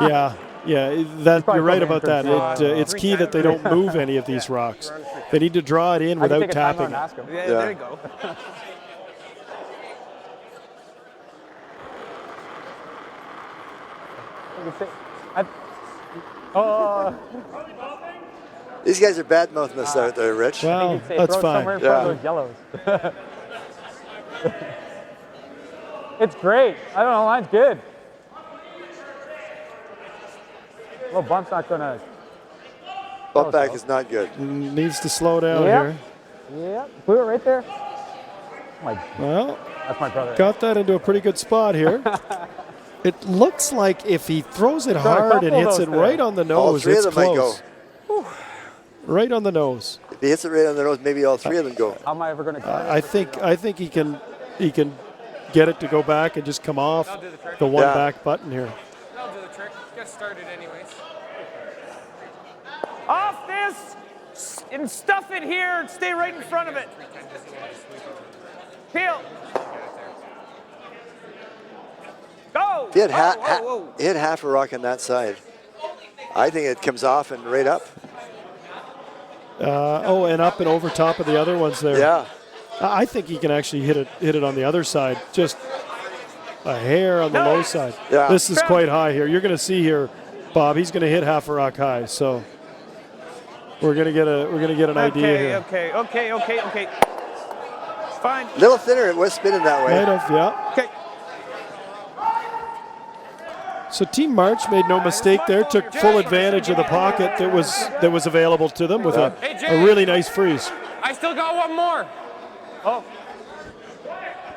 Yeah, you're right about that. It's key that they don't move any of these rocks. They need to draw it in without tapping it. Yeah, there you go. These guys are bad mouthing us out there, Rich. Well, that's fine. Somewhere in front of those yellows. It's great. I don't know, line's good. Little bump's not gonna. Bump back is not good. Needs to slow down here. Yeah, blew it right there. Well, that's my brother. Got that into a pretty good spot here. It looks like if he throws it hard and hits it right on the nose, it's close. Right on the nose. If he hits it right on the nose, maybe all three of them go. How am I ever going to? I think he can get it to go back and just come off the one back button here. That'll do the trick. Get started anyways. Off this and stuff it here and stay right in front of it. Peel. Go. He had, Whoa. he had half a rock on that side. I think it comes off and right up. And up and over top of the other ones there. Yeah. I think he can actually hit it on the other side. Just a hair on the low side. Yeah. This is quite high here. You're going to see here, Bob. He's going to hit half a rock high. So we're going to get an idea here. Okay. It's fine. A little thinner. It was spinning that way. Kind of, yeah. Okay. So Team March made no mistake there. Took full advantage of the pocket that was available to them with a really nice freeze. I still got one more. Oh.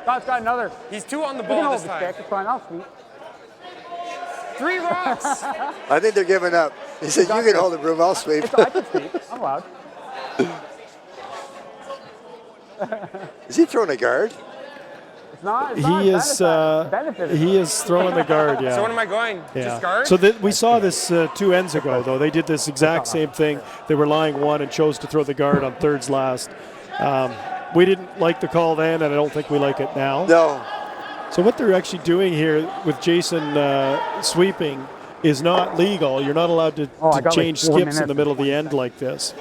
Scott's got another. He's 2 on the You can ball hold this the time. stick. It's fine. I'll sweep. 3 rocks. I think they're giving up. He said, you can hold the broom, I'll sweep. I can sweep. I'm allowed. Is he throwing a guard? It's not. He is benefited. he is throwing the guard. Yeah. So when am I going? Just guard? So we saw this 2 ends ago, though. They did this exact same thing. They were lying 1 and chose to throw the guard on thirds last. We didn't like the call then, and I don't think we like it now. No. So what they're actually doing here with Jason sweeping is not legal. You're not allowed to change skips in the middle of the end like this.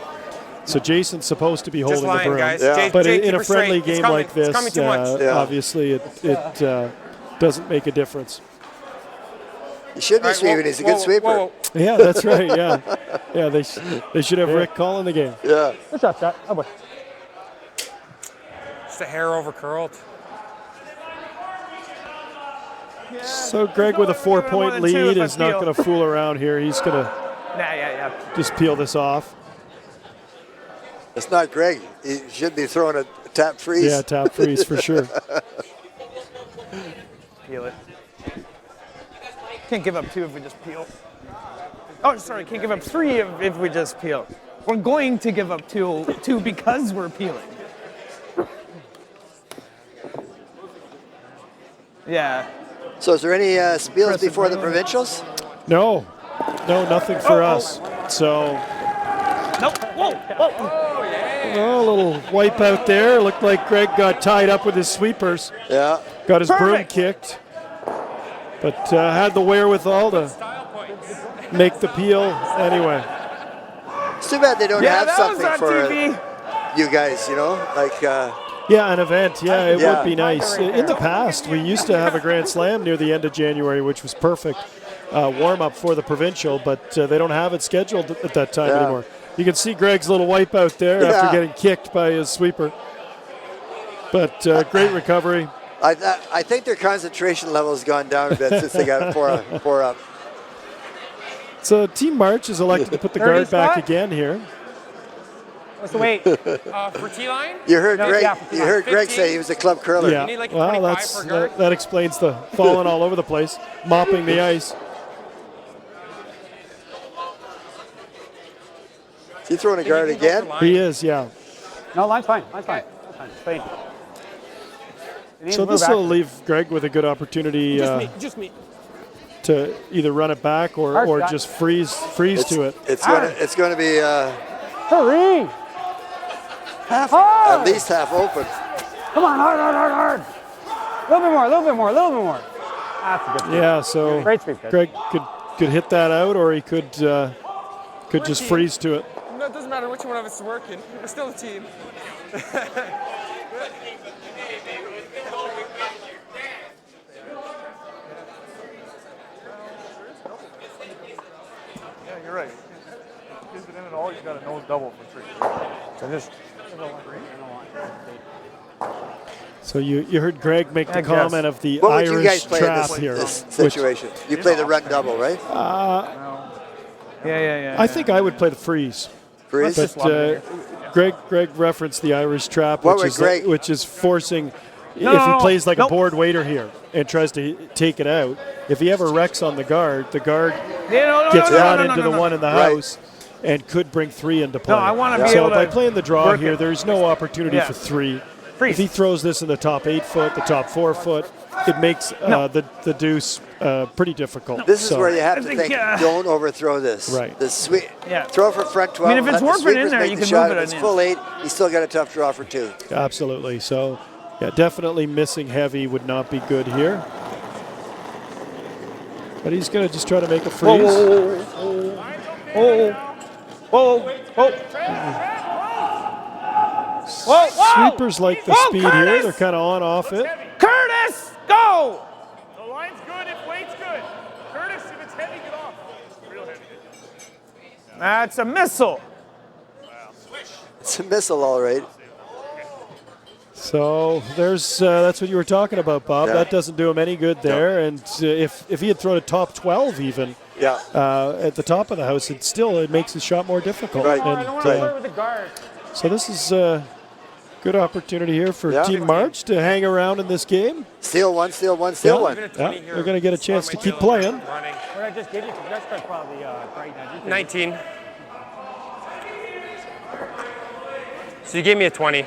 So Jason's supposed to be holding the lying, broom. guys. Yeah. But Jake, in keep a her straight. friendly It's game coming. like this, It's coming too much. Yeah. obviously it doesn't make a difference. He should be sweeping. He's a good sweeper. Whoa. Yeah, that's right. Yeah, they should have Rick calling the game. Yeah. Good shot, Scott. Oh, boy. Just a hair over curled. So Greg with a 4-point lead is not going to fool around here. He's going to Yeah. just peel this off. It's not Greg. He should be throwing a tap freeze. Yeah, tap freeze for sure. Peel it. Can't give up 2 if we just peel. Oh, sorry. Can't give up 3 if we just peel. We're going to give up two because we're peeling. Yeah. So is there any spiels before the provincials? No, nothing for us. So Nope. Whoa. a little wipe out there. Looked like Greg got tied up with his sweepers. Yeah. Got his broom Perfect. kicked, but had the wherewithal to make the peel anyway. It's too bad they don't Yeah, have that was something on for TV. you guys, you know? Like, Yeah, an event. Yeah, it Yeah. would be nice. In the past, we used to have a Grand Slam near the end of January, which was perfect warm-up for the provincial, but they don't have it scheduled at that time Yeah. anymore. You can see Greg's little wipe out there Yeah. after getting kicked by his sweeper. But great recovery. I think their concentration level has gone down a bit since they got 4 up. So Team March is elected to put the guard back again here. What's the weight? For T-line? You heard No, Greg. yeah, for You heard Greg 15. say he was a club curler. Yeah, need like a well, 25 per guard? that explains the falling all over the place, mopping the ice. Is he throwing a guard You can go again? for line. He is, yeah. No, line's fine. Line's fine. Fine. So this will leave Greg with a good opportunity Just me. to either run it back or just freeze to it. It's going to be Hurry! at least half open. Come on, hard. A little bit more. That's a good sweep. Yeah, so Great sweep, guys. Greg could hit that out, or he could just freeze to it. No, it doesn't matter which one of us is working. We're still a team. Yeah, you're right. Gives it in and all, he's got a nose double for 3. So just So you heard Greg make the I guess. comment of the What would you guys Irish play in trap this, here. this which situation? You play the run double, right? Yeah. I think I would play the freeze. Freeze? But Greg referenced the Irish trap, What would Greg- which is forcing. If he no, plays like nope. a board waiter here and tries to take it out, if he ever wrecks on the guard gets run into the one in the Right. house and could bring 3 into play. No, I wanna be so able by to playing the draw work here, it. there's no opportunity Yeah. for 3. Freeze. If he throws this in the top 8 foot, the top 4 foot, it makes the deuce pretty difficult. This is So- where you have to think, think, don't overthrow this. Right. The sweep, Yeah. throw for front 12. I mean, if it's let the warping in sweepers there, make you the can shot. move it If it's in. full 8, you still got a tough draw for 2. Absolutely. So, yeah, definitely missing heavy would not be good here. But he's going to just try to make a freeze. Whoa. Whoa. Sweepers like the Whoa, speed Curtis! here. They're kind of on off it. Curtis, go! The line's good if weight's good. Curtis, if it's heavy, get off. Real heavy. That's a missile. It's a missile, all right. So there's that's what you were talking about, Bob. Yeah. That doesn't do him any good there. And if he had thrown a top 12 even Yeah. at the top of the house, it makes his shot more difficult. Right. And, I don't want to play with the guard. so this is a good opportunity here for Yeah. Team March to hang around in this game. Steal one, steal one, steal Yeah. one. Even a Yeah, 20 here. they're going to get a chance to keep playing. Running. What I just gave you, that's probably right now. 19. So you gave me a 20.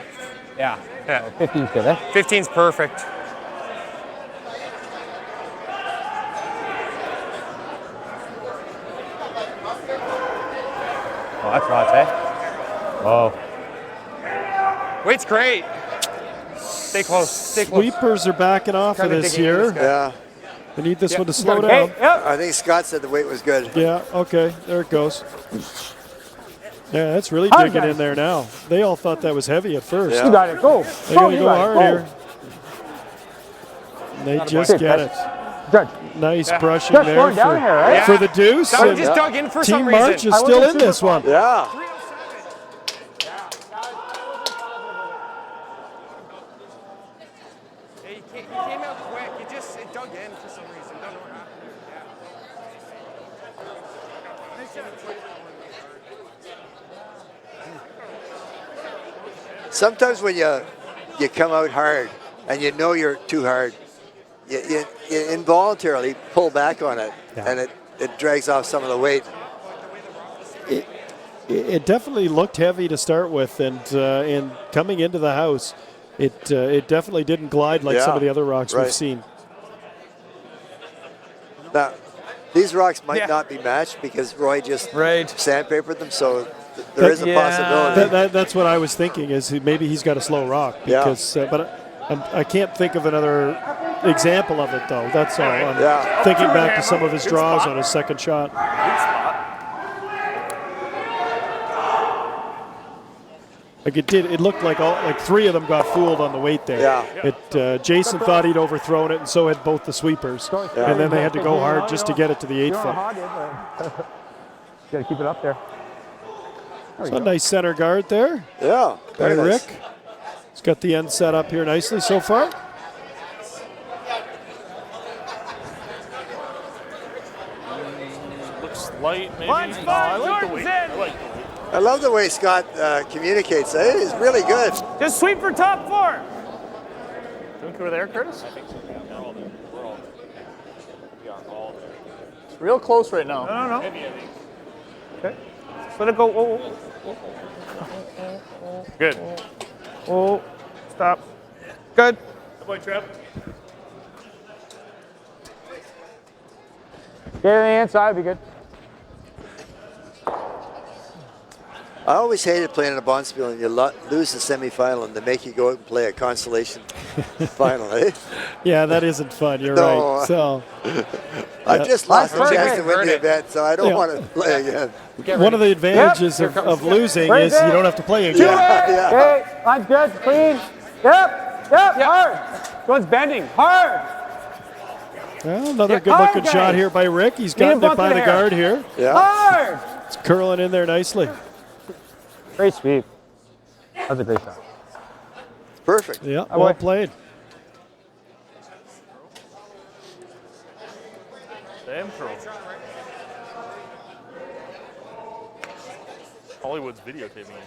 Yeah. Yeah. 15's good, eh? 15's perfect. Oh, that's lots, eh? Oh. Weight's great. Stay close. Stay close. Sweepers are backing off of Kinda this digging in here. this guy. Yeah. They need this one to slow Hey, down. yep. I think Scott said the weight was good. Yeah, okay, there it goes. Yeah, that's really Hard, digging guys. in there now. They all thought that was heavy at first. Yeah. You got it. Go. They're going to you go got it. hard here. And they just Good, get it. Judge. Nice brushing Just there going down here, right? for the deuce. That one and just dug in for Team some March reason. is still in this one. Yeah. Yeah, he came out quick. It dug in for some reason. Don't know what happened. Sometimes when you come out hard and you know you're too hard, you involuntarily pull back on it, and it drags off some of the weight. It definitely looked heavy to start with, and coming into the house, it definitely didn't glide like some of the other rocks we've right. seen. Now, these rocks might Yeah. not be matched because Roy just Right. sandpapered them, so there is a Yeah. possibility. That's what I was thinking. Is maybe he's got a slow rock Yeah. because, but I can't think of another example of it though. That's all. I'm Yeah. thinking back to some of his draws on his second shot. Like it looked like three of them got fooled on the weight there. Yeah. Jason thought he'd overthrown it, and so had both the sweepers. And then they had to go hard just to get it to the 8 foot. Got to keep it up there. So a nice center guard there Yeah. by Very nice. Rick. He's got the end set up here nicely so far. Looks light, maybe. Lunch Oh, fun, I like the Jordan's weight. in. I like the weight. I love the way Scott communicates. It's really good. Just sweep for top 4. Think we're there, Curtis? I think so. Yeah, we're all there. We are all there. It's real close right now. No. Heavy, I think. Okay. Let it go. Good. Oh. Stop. Good. Good boy, Trev. Get it on the inside, be good. I always hated playing in a bonspiel and you lose the semifinal and they make you go out and play a consolation final, eh? Yeah, that isn't fun. You're No. right. So I just lost the That's chance perfect. to win the event, so I don't Yeah. want to play again. one of the advantages of losing Raise is it. you don't have to play again. Yeah. Okay, line's good, clean. Yep, hard. One's bending, hard. Well, another Yeah, good-looking hard, shot guys. here by Rick. He's Need a gotten it bump by in the the guard here. Yeah. Hard. It's curling in there nicely. Great sweep. That's a great shot. Perfect. Yeah, I well like- played. Damn pro. Hollywood's videotaping it.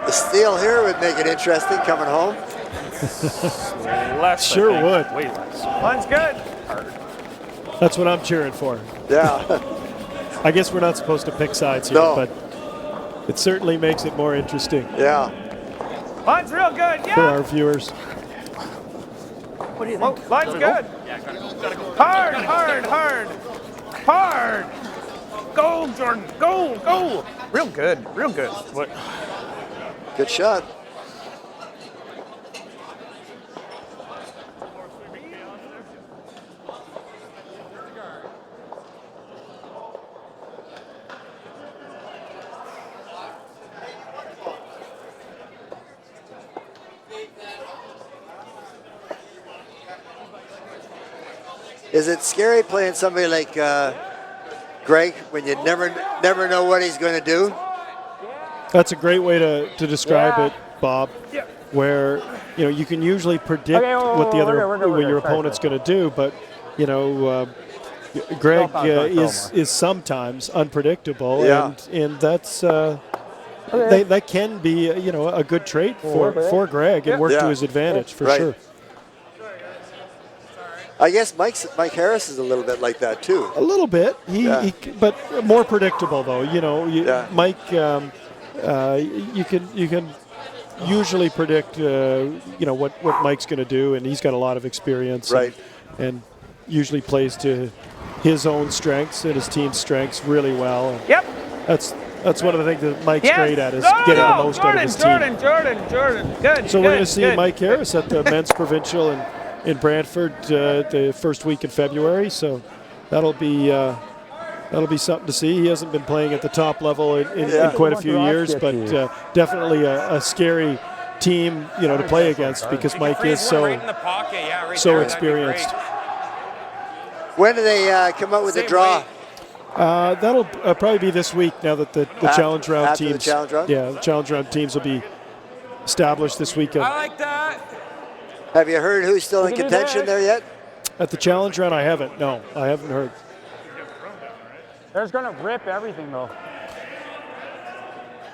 The steal here would make it interesting coming home. Less, Sure I think. would. Way less. Line's good. That's what I'm cheering for. Yeah. I guess we're not supposed to pick sides here, No. but it certainly makes it more interesting. Yeah. Line's real good. for Yeah. our viewers. What do you think? Line's good. Yeah, gotta go. Hard, hard, hard. Hard. Go, Jordan. Go, go. Real good. Real good. What? Good shot. Is it scary playing somebody like Greg when you never know what he's going to do? That's a great way to describe it, Bob. Yeah. Where you can usually predict what the other what your opponent's going to do, but Greg is sometimes unpredictable, Yeah. and that's that can be a good trait for Greg and work to his advantage for sure. I guess Mike Harris is a little bit like that too. A little bit, but more predictable though. Mike, you can usually predict what Mike's going to do, and he's got a lot of experience, right? And usually plays to his own strengths and his team's strengths really well. Yep. That's one of the things that Mike's great at is getting the most out of his team. Jordan. Good. So we're going to see Mike Harris at the men's provincial in Brantford the first week in February. So that'll be something to see. He hasn't been playing at the top level in quite a few years, but definitely a scary team to play against because Mike is so experienced. When do they come out with the draw? That'll probably be this week now that the challenge round after teams. the challenge round? Yeah, the challenge round teams will be established this weekend. I like that. Have you heard who's still in contention there yet? At the challenge round, I haven't. No, I haven't heard. They're going to rip everything, though.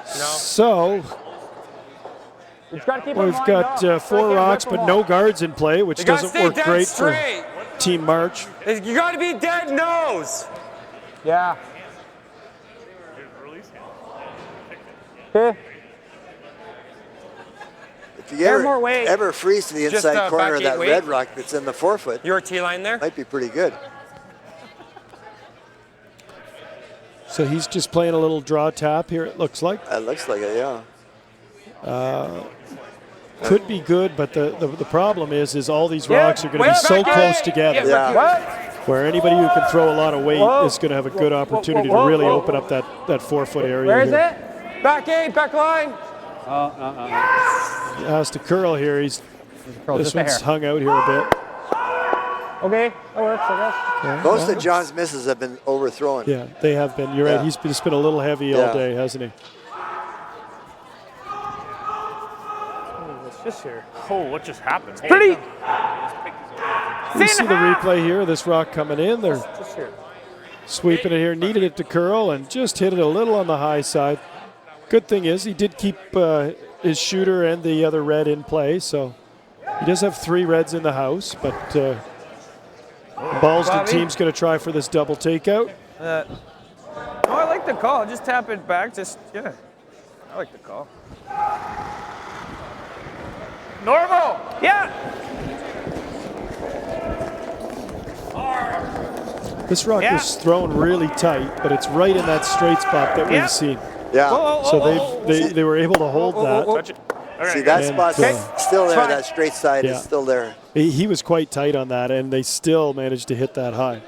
So We've got four rocks, but no guards in play, which doesn't work great for Team March. You got to be dead nose. Yeah. Okay. If you ever freeze to the inside corner of that red rock that's in the 4-foot, Your T line there? might be pretty good. So he's just playing a little draw tap here, it looks like. It looks like it, yeah. Could be good, but the problem is all these rocks are going to be so close together. Where anybody who can throw a lot of weight is going to have a good opportunity to really open up that 4-foot area. Where is it? Back 8, back line. He has to curl here. This one's hung out here a bit. Okay, that works, I guess. Most of John's misses have been overthrown. Yeah, they have been. You're right. He's just been a little heavy all day, hasn't he? What's this here? Oh, what just happened? Pretty. You see the replay here. This rock coming in. They're sweeping it here. Needed it to curl and just hit it a little on the high side. Good thing is he did keep his shooter and the other red in play, so he does have 3 reds in the house, but the Balsdon team's going to try for this double takeout. I like the call. Just tap it back. I like the call. Normal. Yeah. This rock is thrown really tight, but it's right in that straight spot that we've seen. Yeah. So they were able to hold that. See, that spot's still there. That straight side is still there. He was quite tight on that, and they still managed to hit that high.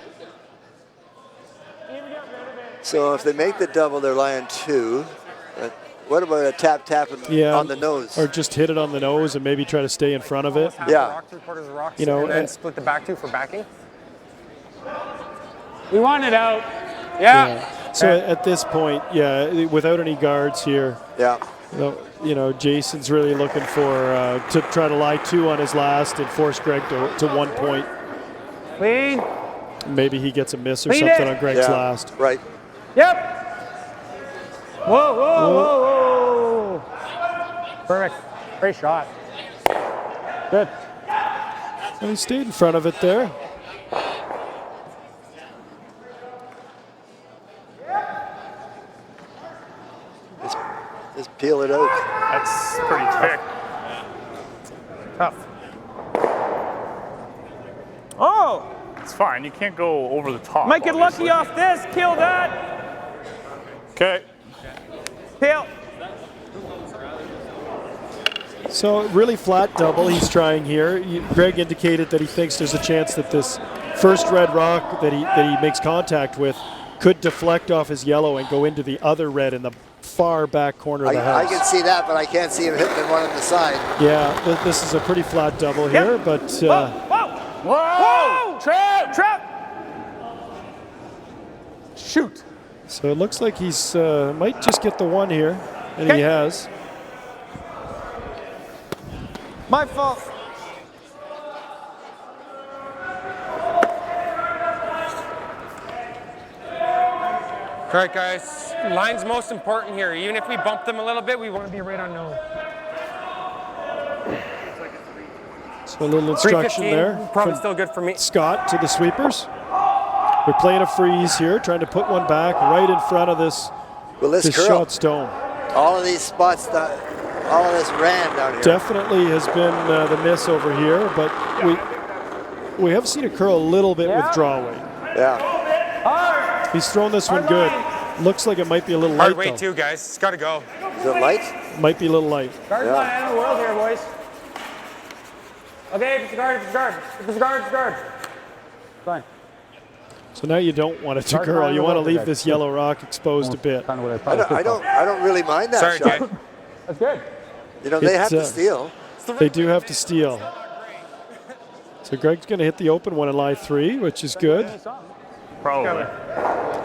So if they make the double, they're lying 2. What about a tap on the nose? Or just hit it on the nose and maybe try to stay in front of it. Yeah. And then split the back 2 for backing. We want it out. Yeah. So at this point, without any guards here, Jason's really looking for to try to lie 2 on his last and force Greg to 1 point. Clean. Maybe he gets a miss or something on Greg's last. Right. Yep. Whoa. Perfect. Great shot. Good. And he stayed in front of it there. Just peel it out. That's pretty thick. Tough. Oh! It's fine. You can't go over the top. Might get obviously. lucky off this. Kill that. Okay. Kill. So really flat double he's trying here. Greg indicated that he thinks there's a chance that this first red rock that he makes contact with could deflect off his yellow and go into the other red in the far back corner of the house. I can see that, but I can't see him hitting the one on the side. Yeah, this is a pretty flat double here, but Whoa! Whoa! Trap! Shoot. so it looks like he's might just get the one here, and he has. My fault. All right, guys. Line's most important here. Even if we bump them a little bit, we want to be right on nose. So a little instruction 315, there. probably from still good for me. Scott to the sweepers. We're playing a freeze here, trying to put one back right in front of this Curl, shot stone. all of these spots, all of this ran down here. Definitely has been the miss over here, but we have seen it curl a little bit with draw weight. Yeah. He's thrown this one good. Looks like it might be a little Hard light weight though. too, guys. It's got to go. Is it light? Might be a little light. Guard Yeah. line in the world here, boys. Okay, it's guard. Fine. So now you don't want it to curl. You want to leave this yellow rock exposed a bit. I don't really mind that Sorry, shot. Jay. That's good. You know, they have to It's, steal. They do have to steal. So Greg's going to hit the open one in line 3, which is good. Probably.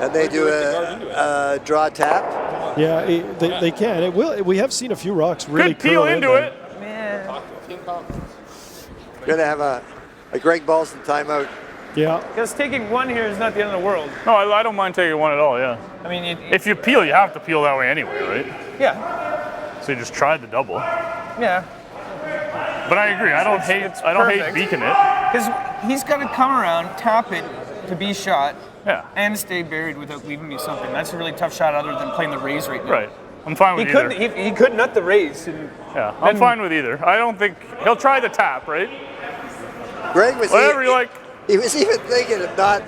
And they do a draw tap. Yeah, they can. It will. We have seen a few rocks really Good peel curl into there. it. We're going to have a Greg Balsdon timeout. Yeah. Because taking one here is not the end of the world. No, I don't mind taking one at all, yeah. I mean, If you peel, you have to peel that way anyway, right? yeah. So you just tried the double. Yeah. But I agree. I don't hate perfect. beaking it. Because he's got to come around, tap it to be shot, Yeah. and stay buried without leaving me something. That's a really tough shot other than playing the raise right now. Right. I'm fine with either. He could nut the raise. And Yeah, I'm fine with either. I don't think he'll try the tap, right? Greg was Whatever you like. He was even thinking of not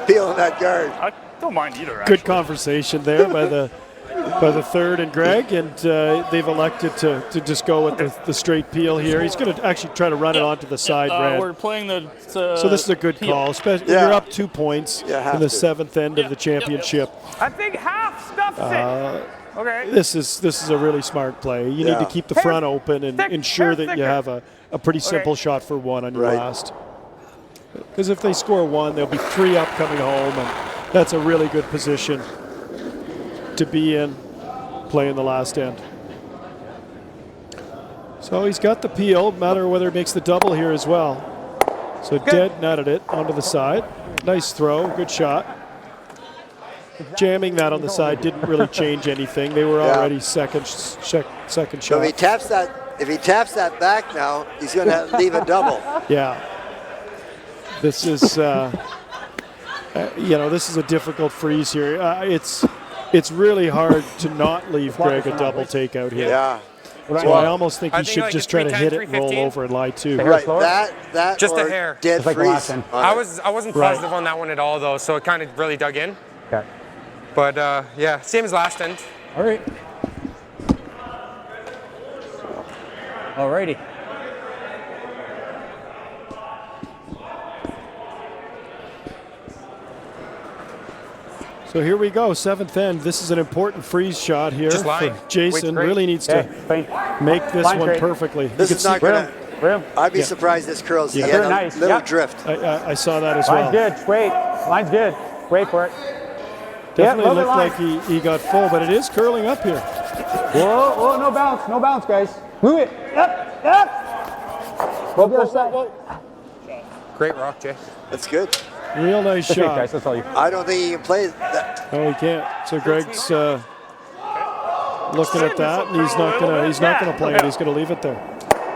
peeling that guard. I don't mind either. Actually. Good conversation there by the third and Greg, and they've elected to just go with the straight peel here. He's going to actually try to run it onto the side red. We're playing the. So this is a good call, especially when you're up 2 points in the 7th end of the championship. I think half stuffs it. Okay. This is a really smart play. You need to keep the front open and ensure that you have a pretty simple shot for one on your last. Because if they score one, there'll be 3 up coming home, and that's a really good position to be in, playing the last end. So he's got the peel, matter whether he makes the double here as well. So dead nutted it onto the side. Nice throw, good shot. Jamming that on the side didn't really change anything. They were already second shot. So if he taps that back now, he's going to leave a double. Yeah. This is, this is a difficult freeze here. It's really hard to not leave Greg a double takeout here. Yeah. So I almost think he should like just a try to 310, hit it and roll 315. over and lie too. Right. That Just a or hair. dead freeze. I wasn't positive on that one at all, though, so it kind of really dug in. Okay. But yeah, same as last end. All right. Alrighty. So here we go, 7th end. This is an important freeze shot here Just line. for Jason. Wait's Really needs to make this Line one straight. perfectly. This is not going to. I'd be surprised this curls. He had a nice. little Yep. drift. I saw that as Line's well. good. Wait. Line's good. Wait for it. Definitely Yeah, looked like he got full, but it is curling up here. Whoa, whoa, no bounce. No bounce, guys. Move it. Yep, yep. Whoa, whoa, whoa. Great rock, Jay. That's good. Real nice That's it, shot. guys. That's all you. I don't think he can play that. No, he can't. So Greg's looking at that, and he's not gonna play it. He's gonna leave it there.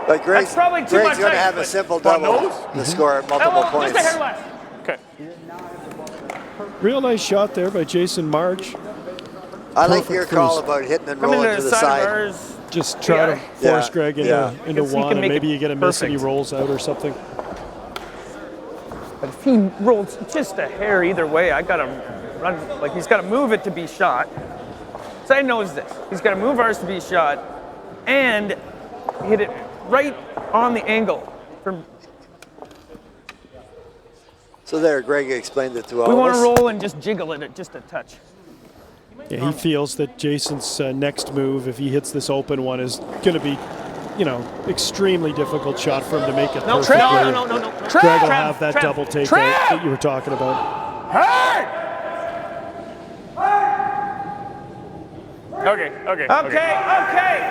But Greg's probably too going much to height, have a but- simple double to score multiple Just points. a hair left. Okay. Real nice shot there by Jason March. I like Perfect your freeze. call about hitting and Come into rolling to the the side of side. ours. Just try to force Greg into Because he one, can and make maybe it you get a miss and he perfect. rolls out or something. But if he rolls just a hair either way, I gotta run. Like he's gotta move it to be shot. Side knows this. He's gotta move ours to be shot, and hit it right on the angle. So there, Greg explained it to all We of want us. to roll and just jiggle it at just a touch. Yeah, he feels that Jason's next move, if he hits this open one, is going to be, extremely difficult shot for him to make it No, perfectly. no. Greg will have that double takeout that you were talking about. Okay.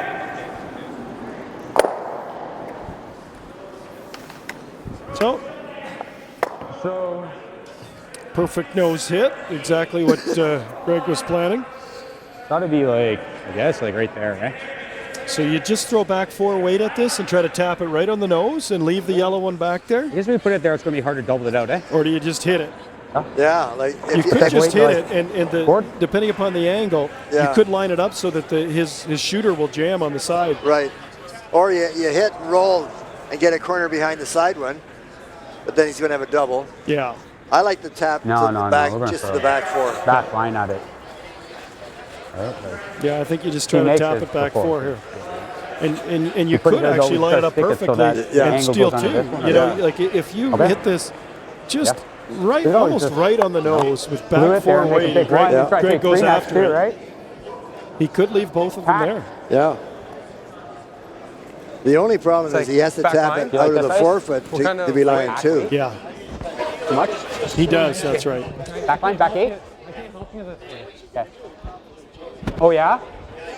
So, perfect nose hit, exactly what Greg was planning. Gotta be I guess right there, eh? So you just throw back 4 weight at this and try to tap it right on the nose and leave the yellow one back there? I guess if we put it there, it's gonna be hard to double it out, eh? Or do you just hit it? Yeah, like You could just hit it, and depending upon the angle, Yeah. you could line it up so that his shooter will jam on the side. Right. Or you hit and roll and get a corner behind the side one, but then he's going to have a double. Yeah. I like the tap No, to no, the no, back, we're gonna just to throw the it. back 4. Back line at it. Yeah, I think you just try He to makes tap it it back before. 4 here. And you put it could there, actually though, line it we up try to stick it so perfectly that the and angle steal goes onto 2. this one, You know, yeah. like if you Okay. hit this just right, You know, almost just- right on the nose with Glue back it there 4 and make a weight, big line. You try to Greg take goes 3 knots after too, it. right? He could leave both of them Pack. there. Yeah. The only problem It's is he has to like tap back it line? out You of like the that forefoot What kind to of be line back 2. Yeah, Too much? he does. That's right. Back line, back 8? Okay. Oh yeah?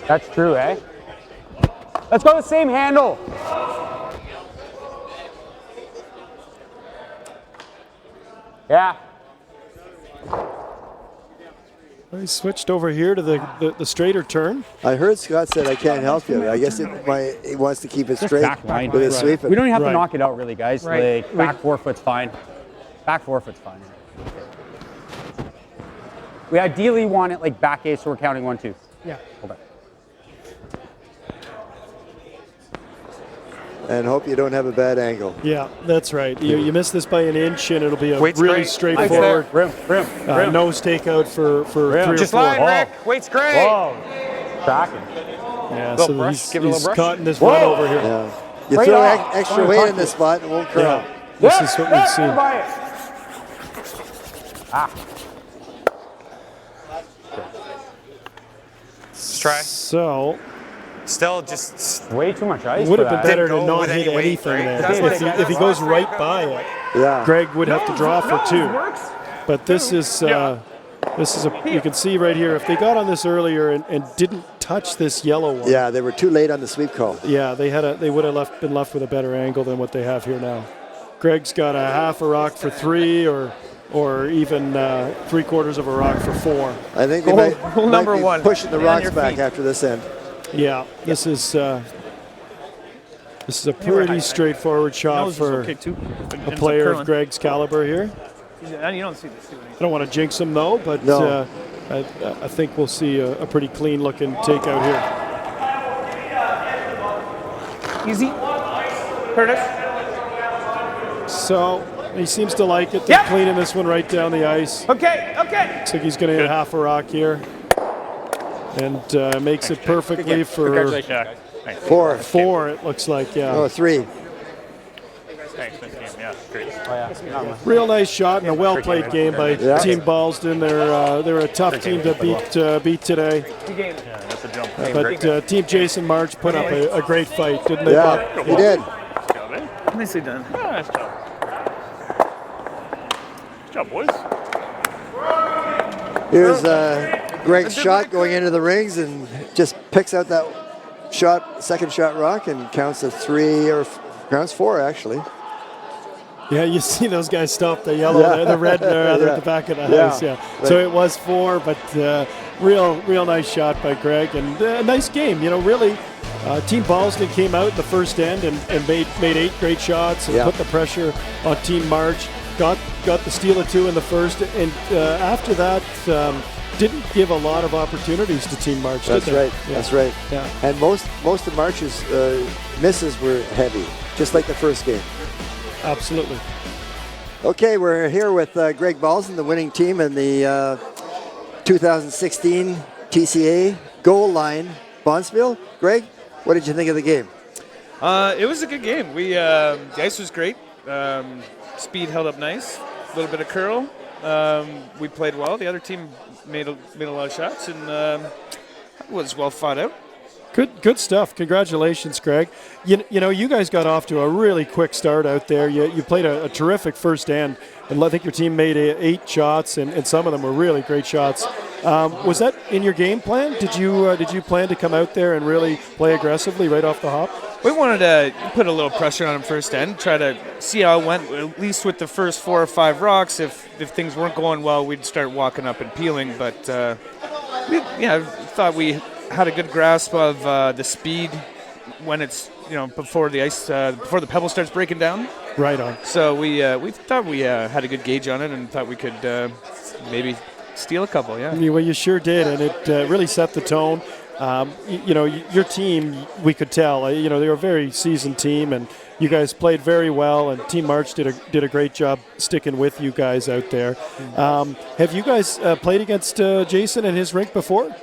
That's true, eh? Let's go the same handle. Yeah. He switched over here to the straighter turn. I heard Scott said, I can't help you. I guess he wants to keep it straight back line. with his Right. sweep. We don't even have Right. to knock it out really, guys. Right. Like back 4-foot's fine. Back 4-foot's fine. We ideally want it like back 8, so we're counting 1, 2. Yeah. Okay. And hope you don't have a bad angle. Yeah, that's right. You miss this by an inch, and it'll be a Weight's really great. straightforward Rim. nose takeout for 3 or 4. Just line, Rick. Weight's great. Whoa. Tracking. Yeah, Little so brush, give it a he's little brush. caught in this run over here. Yeah. You Right throw off. extra Don't weight touch in this it. spot, it won't curl. Yeah, this is what we've seen. By it. Ah. Let's try. So Still just Way too much ice. would for have been that. better to Go not with hit any weight, anything right? there. That's If he goes right by it, Yeah. Greg would have to draw for 2. But this is you can see right here, if they got on this earlier and didn't touch this yellow one, Yeah, they were too late on the sweep call. yeah, they would have been left with a better angle than what they have here now. Greg's got a half a rock for 3 or even 3/4 of a rock for 4. I think they Goal- might, goal might number be 1. pushing the Stay on rocks your back feet. after this end. Yeah, this is a pretty straightforward shot for a player of Greg's caliber here. You don't see this. I don't want to jinx him though, but No. I think we'll see a pretty clean looking takeout here. Easy. Curtis. So he seems to like it. They're cleaning this one right down the ice. Okay. Looks like he's going to hit half a rock here. And makes it perfectly for Congratulations. 4. 4, it looks like, yeah. Oh, 3. Thanks, nice game. Yeah, great. Real nice shot and a well-played game by Yeah. Team Balsdon. They're a tough team to beat today. Yeah, that's a jump. But Team Jason March put up a great fight, didn't they, Bob? Yeah, he did. Nicely done. Yeah, nice job. Good job, boys. Here's Greg's shot going into the rings and just picks out that second shot rock and counts a 3 or counts 4 actually. Yeah, you see those guys stop the yellow, Yeah. the red there Yeah. at the back of the Yeah. house. Yeah. So it was 4, but real nice shot by Greg and nice game. You know, really, Team Balsdon came out in the first end and made 8 great shots and Yeah. put the pressure on Team March. Got the steal of 2 in the first, and after that, didn't give a lot of opportunities to Team March. That's did they? right. Yeah. That's right. Yeah. And most of March's misses were heavy, just like the first game. Absolutely. Okay, we're here with Greg Balsdon, the winning team in the 2016 TCA Goldline Bondsville. Greg, what did you think of the game? It was a good game. The ice was great. Speed held up nice. A little bit of curl. We played well. The other team made a lot of shots, and it was well fought out. Good stuff. Congratulations, Greg. You know, you guys got off to a really quick start out there. You played a terrific first end, and I think your team made 8 shots, and some of them were really great shots. Was that in your game plan? Did you plan to come out there and really play aggressively right off the hop? We wanted to put a little pressure on them first end, try to see how it went, at least with the first 4 or 5 rocks. If things weren't going well, we'd start walking up and peeling. But I thought we had a good grasp of the speed when it's before the ice before the pebble starts breaking down. Right on. So we thought we had a good gauge on it and thought we could maybe steal a couple. Yeah. Well, you sure did, and it really set the tone. Your team, we could tell. They were a very seasoned team, and you guys played very well. And Team March did a great job sticking with you guys out there. Have you guys played against Jason and his rink before?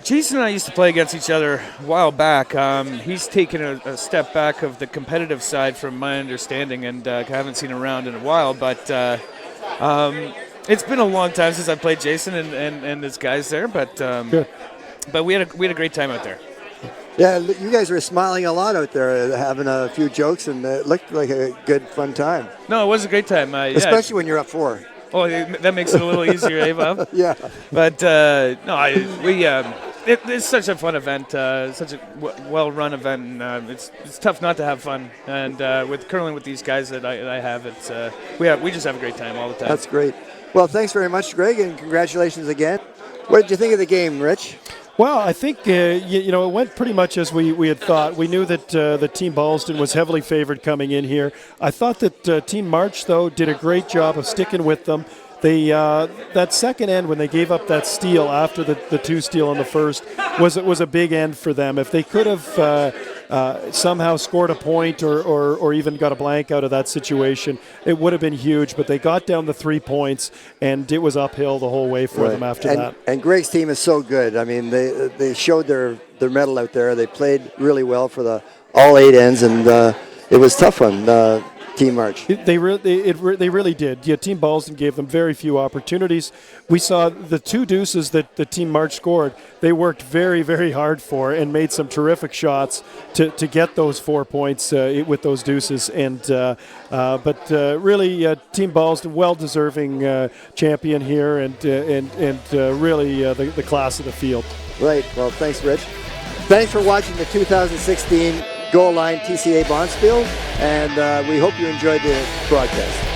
Jason and I used to play against each other a while back. He's taken a step back of the competitive side, from my understanding, and I haven't seen him around in a while. But it's been a long time since I played Jason and his guys there. But Good. But we had a great time out there. Yeah, you guys were smiling a lot out there, having a few jokes, and it looked like a good, fun time. No, it was a great time. Especially when you're up 4. Oh, that makes it a little easier, eh, Bob? Yeah. But it's such a fun event, such a well-run event. And, it's tough not to have fun. And with curling with these guys that I have, we just have a great time all the time. That's great. Well, thanks very much, Greg, and congratulations again. What did you think of the game, Rich? Well, I think it went pretty much as we had thought. We knew that the Team Balsdon was heavily favored coming in here. I thought that Team March, though, did a great job of sticking with them. That second end, when they gave up that steal after the 2 steal in the first, was a big end for them. If they could have somehow scored a point or even got a blank out of that situation, it would have been huge. But they got down the 3 points, and it was uphill the whole way for them after that. And Greg's team is so good. I mean, they showed their mettle out there. They played really well for all 8 ends, and it was tough on Team March. They really did. Yeah, Team Balsdon gave them very few opportunities. We saw the 2 deuces that the Team March scored. They worked very, very hard for and made some terrific shots to get those 4 points with those deuces. And but really, Team Balsdon, well-deserving champion here, and really the class of the field. Right. Well, thanks, Rich. Thanks for watching the 2016 Goldline TCA Bondsville, and we hope you enjoyed the broadcast.